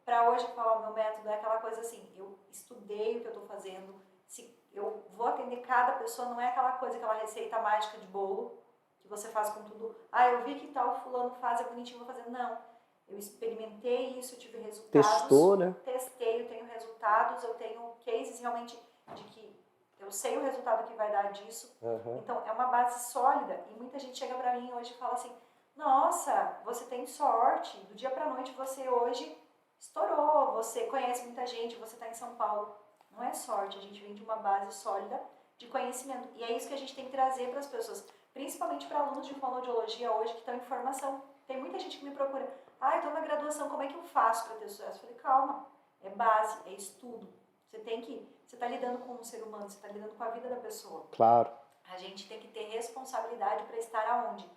para hoje falar o meu método é aquela coisa assim, eu estudei o que eu estou fazendo, se eu vou atender cada pessoa, não é aquela coisa, aquela receita mágica de bolo, que você faz com tudo, eu vi que tal fulano faz, é bonitinho, vou fazer, não. Eu experimentei isso, tive resultados, Testou, né? testei, eu tenho resultados, eu tenho cases realmente de que eu sei o resultado que vai dar disso. Uhum. Então, é uma base sólida. E muita gente chega pra mim hoje e fala assim, nossa, você tem sorte, do dia pra noite você hoje estourou, você conhece muita gente, você tá em São Paulo. Não é sorte, a gente vem de uma base sólida de conhecimento. E é isso que a gente tem que trazer para as pessoas, principalmente para alunos de fonoaudiologia hoje que estão em formação. Tem muita gente que me procura, eu estou na graduação, como é que eu faço para ter sucesso? Eu falei, calma, é base, é estudo. Você está lidando com um ser humano, você está lidando com a vida da pessoa. Claro. A gente tem que ter responsabilidade para estar aonde?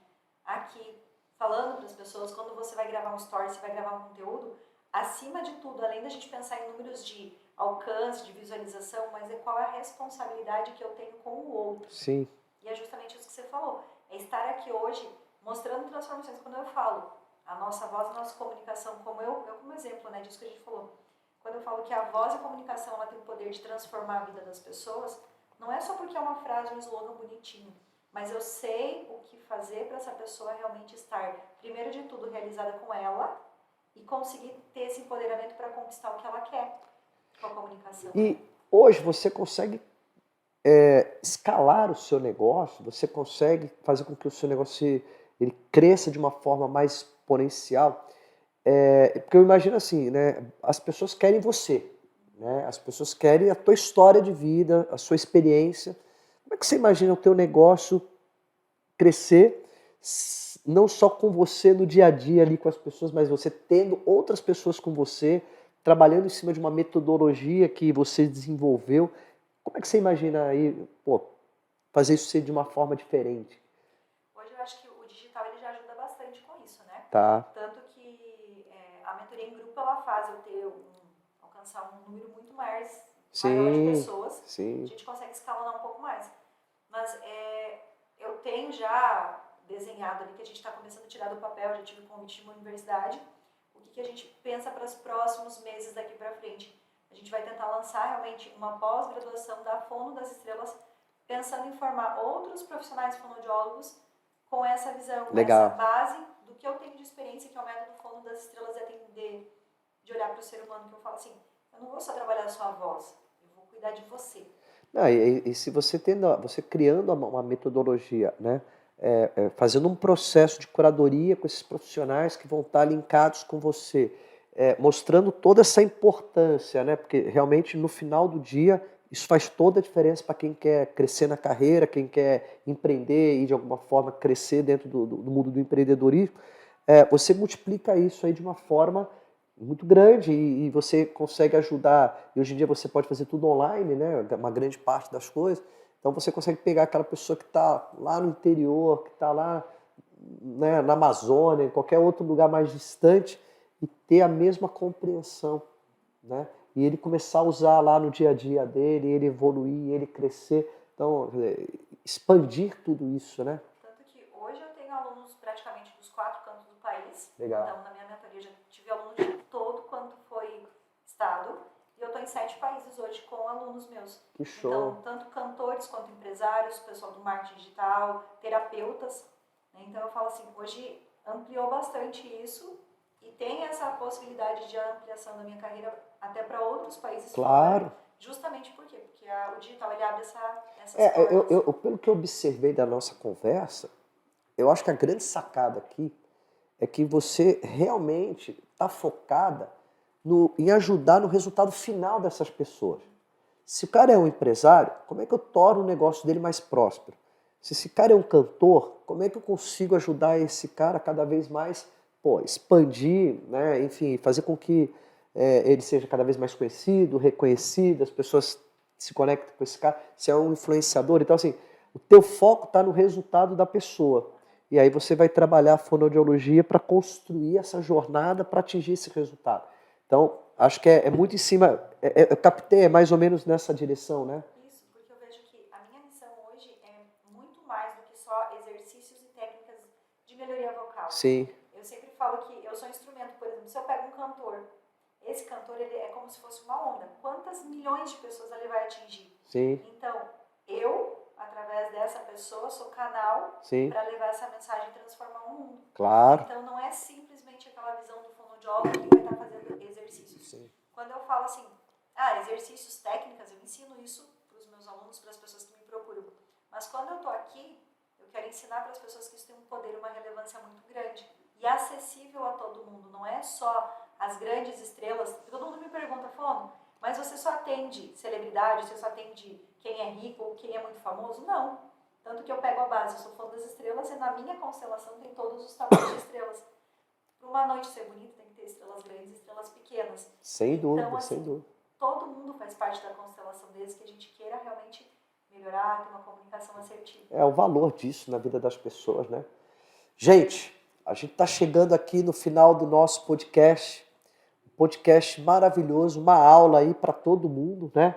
Aqui, falando para as pessoas, quando você vai gravar um story, você vai gravar um conteúdo, acima de tudo, além da gente pensar em números de alcance, de visualização, mas é qual é a responsabilidade que eu tenho com o outro. Sim. E é justamente isso que você falou, é estar aqui hoje mostrando transformações. Quando eu falo a nossa voz, a nossa comunicação, como eu como exemplo, né, disso que a gente falou. Quando eu falo que a voz e a comunicação ela tem o poder de transformar a vida das pessoas, não é só porque é uma frase, um slogan bonitinho, mas eu sei o que fazer para essa pessoa realmente estar, primeiro de tudo, realizada com ela e conseguir ter esse empoderamento para conquistar o que ela quer com a comunicação. E hoje você consegue escalar o seu negócio, você consegue fazer com que o seu negócio ele cresça de uma forma mais exponencial. Porque eu imagino assim, né? As pessoas querem você, né? As pessoas querem a tua história de vida, a sua experiência. Como é que você imagina o teu negócio crescer, não só com você no dia a dia ali com as pessoas, mas você tendo outras pessoas com você, trabalhando em cima de uma metodologia que você desenvolveu? Como é que você imagina aí, fazer isso ser de uma forma diferente? Hoje eu acho que o digital ele já ajuda bastante com isso, né? Tá. Tanto que a mentoria em grupo ela faz eu alcançar um número muito maior de pessoas. Sim. A gente consegue escalonar um pouco mais. Mas eu tenho já desenhado ali que a gente está começando a tirar do papel, já tive um convite de uma universidade, o que a gente pensa para os próximos meses daqui para frente. A gente vai tentar lançar realmente uma pós-graduação da Fono das Estrelas, pensando em formar outros profissionais fonoaudiólogos com essa visão, com essa base do que eu tenho de experiência, que é o método Fono das Estrelas, é atender, de olhar para o ser humano, que eu falo assim, eu não vou só trabalhar a sua voz, eu vou cuidar de você. Não, e se você você criando uma metodologia, né, fazendo um processo de curadoria com esses profissionais que vão estar linkados com você, mostrando toda essa importância, né, porque realmente no final do dia isso faz toda a diferença para quem quer crescer na carreira, quem quer empreender e de alguma forma crescer dentro do mundo do empreendedorismo. Você multiplica isso aí de uma forma muito grande e você consegue ajudar. E hoje em dia você pode fazer tudo online, né? Uma grande parte das coisas. Então você consegue pegar aquela pessoa que está lá no interior, que está lá, né, na Amazônia, em qualquer outro lugar mais distante e ter a mesma compreensão, né? E ele começar a usar lá no dia a dia dele, ele evoluir, ele crescer. Então, expandir tudo isso, né? Tanto que hoje eu tenho alunos praticamente dos 4 cantos do país. Legal. Então, na minha mentoria já tive alunos de todo quanto foi estado. E eu estou em 7 países hoje com alunos meus. Que show. Então, tanto cantores quanto empresários, pessoal do marketing digital, terapeutas. Né? Então, eu falo assim, hoje ampliou bastante isso e tem essa possibilidade de ampliação da minha carreira até para outros países. Claro. Fora, justamente por quê? Porque o digital ele abre essas portas. Pelo que eu observei da nossa conversa, eu acho que a grande sacada aqui é que você realmente está focada em ajudar no resultado final dessas pessoas. Se o cara é um empresário, como é que eu torno o negócio dele mais próspero? Se esse cara é um cantor, como é que eu consigo ajudar esse cara cada vez mais, expandir, né? Enfim, fazer com que ele seja cada vez mais conhecido, reconhecido, as pessoas se conectem com esse cara, se é um influenciador. Então, assim, o teu foco está no resultado da pessoa. E aí você vai trabalhar a fonoaudiologia para construir essa jornada para atingir esse resultado. Então, acho que é muito em cima, eu captei, é mais ou menos nessa direção, né? Isso, porque eu vejo que a minha missão hoje é muito mais do que só exercícios e técnicas de melhoria vocal. Sim. Eu sempre falo que eu sou um instrumento, por exemplo, se eu pego um cantor, esse cantor ele é como se fosse uma onda. Quantas milhões de pessoas ele vai atingir? Sim. Então, através dessa pessoa, sou canal para levar essa mensagem e transformar o mundo. Claro. Então, não é simplesmente aquela visão do fonoaudiólogo que vai estar fazendo exercícios. Sim. Quando eu falo assim, exercícios técnicas, eu ensino isso para os meus alunos, para as pessoas que me procuram. Mas quando eu estou aqui, eu quero ensinar para as pessoas que isso tem um poder, uma relevância muito grande e acessível a todo mundo. Não é só as grandes estrelas. Todo mundo me pergunta, Fono, mas você só atende celebridade, você só atende quem é rico ou quem é muito famoso? Não. Tanto que eu pego a base, eu sou fã das estrelas e na minha constelação tem todos os tamanhos de estrelas. Para uma noite ser bonita, tem que ter estrelas grandes e estrelas pequenas. Sem dúvida, então, assim, sem dúvida. Todo mundo faz parte da constelação desde que a gente queira realmente melhorar, ter uma comunicação assertiva. É o valor disso na vida das pessoas, né? Gente, a gente está chegando aqui no final do nosso podcast. Um podcast maravilhoso, uma aula aí para todo mundo, né?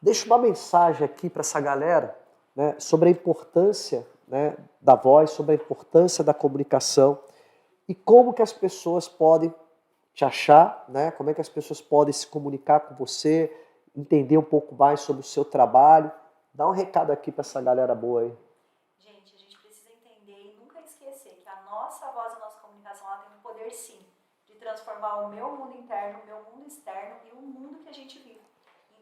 Deixa uma mensagem aqui para essa galera, né, sobre a importância, né, da voz, sobre a importância da comunicação e como que as pessoas podem te achar, né? Como é que as pessoas podem se comunicar com você, entender um pouco mais sobre o seu trabalho. Dá um recado aqui para essa galera boa aí. Gente, a gente precisa entender e nunca esquecer que a nossa voz, a nossa comunicação, ela tem um poder sim de transformar o meu mundo interno, o meu mundo externo e o mundo que a gente vive.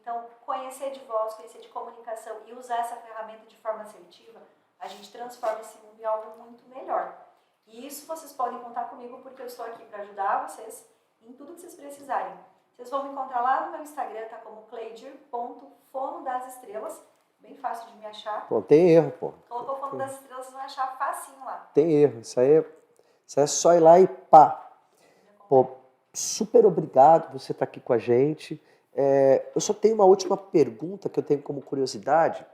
Então, conhecer de voz, conhecer de comunicação e usar essa ferramenta de forma assertiva, a gente transforma esse mundo em algo muito melhor. E isso vocês podem contar comigo porque eu estou aqui para ajudar vocês em tudo que vocês precisarem. Vocês vão me encontrar lá no meu Instagram, tá como cleidir.fonodasestrelas. Bem fácil de me achar. Pô, tem erro, pô. Colocou o Fono das Estrelas, vocês vão achar facinho lá. Tem erro, isso aí é só ir lá e pá. Pô, super obrigado por você estar aqui com a gente. Eu só tenho uma última pergunta que eu tenho como curiosidade.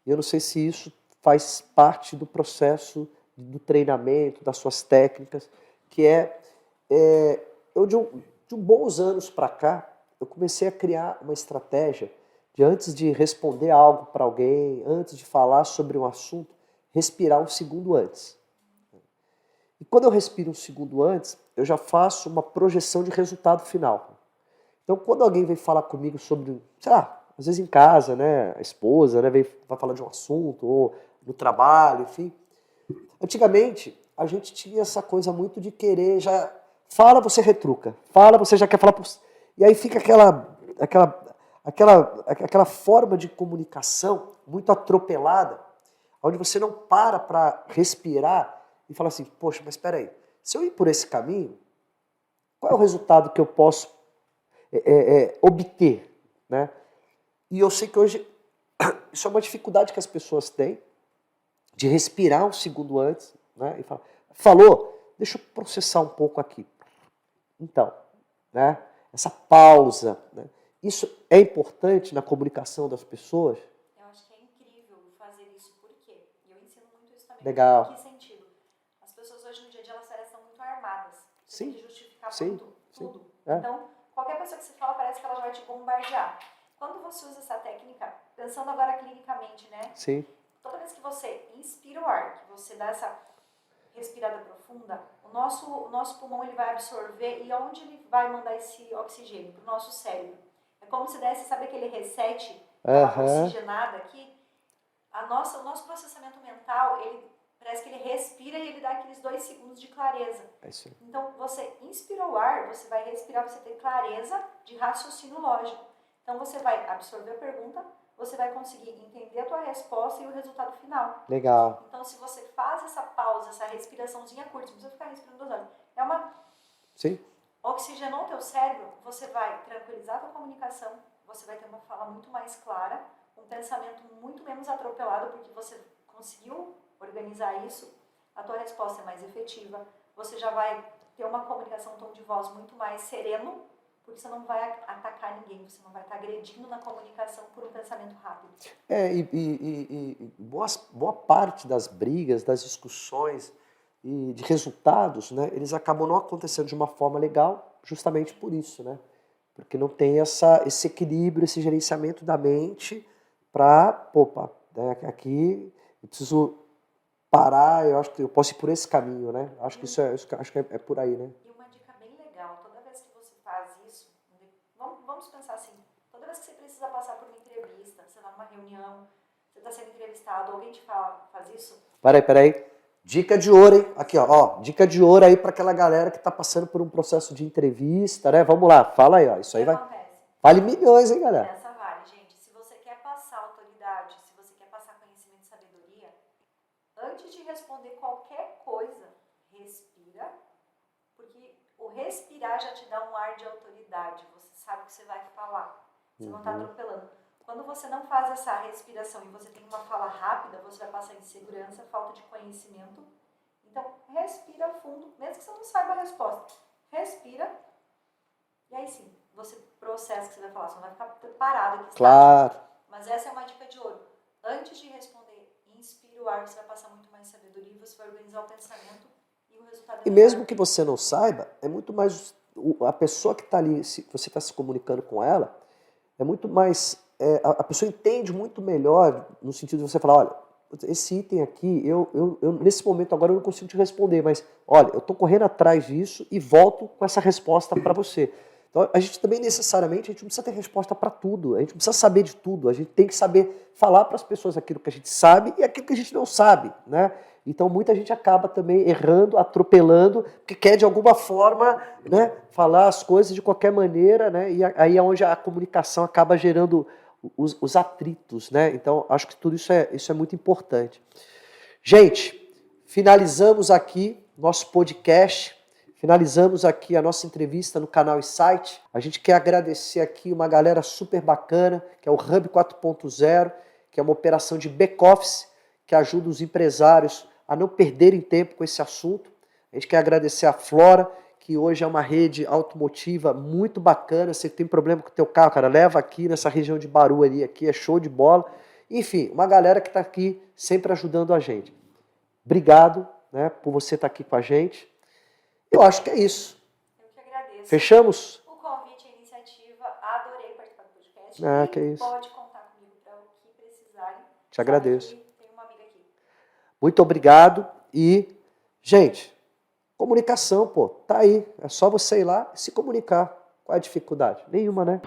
E eu não sei se isso faz parte do processo do treinamento, das suas técnicas, que eu de bons anos para cá, eu comecei a criar uma estratégia de antes de responder algo para alguém, antes de falar sobre um assunto, respirar um segundo antes. E quando eu respiro um segundo antes, eu já faço uma projeção de resultado final. Então, quando alguém vem falar comigo sobre, sei lá, às vezes em casa, né, a esposa, né, vai falar de um assunto, ou no trabalho, enfim. Antigamente, a gente tinha essa coisa muito de querer já... Fala, você retruca. Fala, você já quer falar... E aí fica aquela forma de comunicação muito atropelada, onde você não para respirar e fala assim, poxa, mas espera aí, se eu ir por esse caminho, qual é o resultado que eu posso obter, né? E eu sei que hoje isso é uma dificuldade que as pessoas têm, de respirar um segundo antes, né? E falar, falou, deixa eu processar um pouco aqui. Então, né? Essa pausa, né? Isso é importante na comunicação das pessoas? Eu acho que é incrível fazer isso. Por quê? E eu ensino muito isso também. Legal. Em que sentido? As pessoas hoje no dia a dia elas parecem muito armadas. Você Sim. tem que justificar Sim. tudo. Sim. Tudo. É. Então, qualquer pessoa que você fala parece que ela já vai te bombardear. Quando você usa essa técnica, pensando agora clinicamente, né? Sim. Toda vez que você inspira o ar, que você dá essa respirada profunda, o nosso pulmão ele vai absorver e aonde ele vai mandar esse oxigênio? Para o nosso cérebro. É como se desse, sabe aquele reset, aquela oxigenada aqui? O nosso processamento mental, ele parece que ele respira e ele dá aqueles 2 segundos de clareza. É isso aí. Então, você inspira o ar, você vai respirar, você tem clareza de raciocínio lógico. Então, você vai absorver a pergunta, você vai conseguir entender a tua resposta e o resultado final. Legal. Então, se você faz essa pausa, essa respiraçãozinha curta, não precisa ficar respirando 2 horas. É uma... Sim. Oxigenou o teu cérebro, você vai tranquilizar a tua comunicação, você vai ter uma fala muito mais clara, um pensamento muito menos atropelado, porque você conseguiu organizar isso, a tua resposta é mais efetiva, você já vai ter uma comunicação, um tom de voz muito mais sereno, porque você não vai atacar ninguém, você não vai estar agredindo na comunicação por um pensamento rápido. Boa parte das brigas, das discussões e de resultados, né, eles acabam não acontecendo de uma forma legal, justamente por isso, né? Porque não tem esse equilíbrio, esse gerenciamento da mente para, opa, né, aqui eu preciso parar, eu acho que eu posso ir por esse caminho, né? Acho que acho que é por aí, né? E uma dica bem legal, toda vez que você faz isso, vamos pensar assim, toda vez que você precisa passar por uma entrevista, você vai numa reunião, você está sendo entrevistado, alguém te fala, faz isso? Peraí. Dica de ouro, hein? Aqui, ó, dica de ouro aí para aquela galera que está passando por um processo de entrevista, né? Vamos lá, fala aí, ó. Isso aí vai. Vale milhões, hein, galera? Essa vale, gente. Se você quer passar autoridade, se você quer passar conhecimento e sabedoria, antes de responder qualquer coisa, respira, porque o respirar já te dá um ar de autoridade. Você sabe o que você vai falar. Você não está atropelando. Quando você não faz essa respiração e você tem uma fala rápida, você vai passar insegurança, falta de conhecimento. Então, respira fundo, mesmo que você não saiba a resposta. Respira. E aí sim, você processa o que você vai falar. Você não vai ficar parado aqui. Claro. Mas essa é uma dica de ouro. Antes de responder, inspira o ar, você vai passar muito mais sabedoria, você vai organizar o pensamento e o resultado é E mesmo que você não saiba, é muito mais a pessoa que está ali, se você está se comunicando com ela, é muito mais... a pessoa entende muito melhor no sentido de você falar, olha, esse item aqui, eu nesse momento agora eu não consigo te responder, mas olha, eu estou correndo atrás disso e volto com essa resposta para você. Então a gente também necessariamente, a gente não precisa ter resposta para tudo, a gente não precisa saber de tudo, a gente tem que saber falar para as pessoas aquilo que a gente sabe e aquilo que a gente não sabe, né? Então muita gente acaba também errando, atropelando, porque quer de alguma forma, né, falar as coisas de qualquer maneira, né? E aí é onde a comunicação acaba gerando os atritos, né? Então, acho que tudo isso é muito importante. Gente, finalizamos aqui nosso podcast, finalizamos aqui a nossa entrevista no canal Insight. A gente quer agradecer aqui uma galera super bacana, que é o Hub 4.0, que é uma operação de back-office, que ajuda os empresários a não perderem tempo com esse assunto. A gente quer agradecer a Flora, que hoje é uma rede automotiva muito bacana. Você tem problema com o teu carro, cara, leva aqui nessa região de Barueri, aqui é show de bola. Enfim, uma galera que está aqui sempre ajudando a gente. Obrigado, né, por você estar aqui com a gente. Eu acho que é isso. Eu que agradeço. Fechamos? O convite, a iniciativa, adorei participar do podcast. Que é isso. Pode contar comigo para o que precisarem. Te agradeço. Tem uma amiga aqui. Muito obrigado e, gente, comunicação, pô, tá aí. É só você ir lá e se comunicar. Qual é a dificuldade? Nenhuma, né?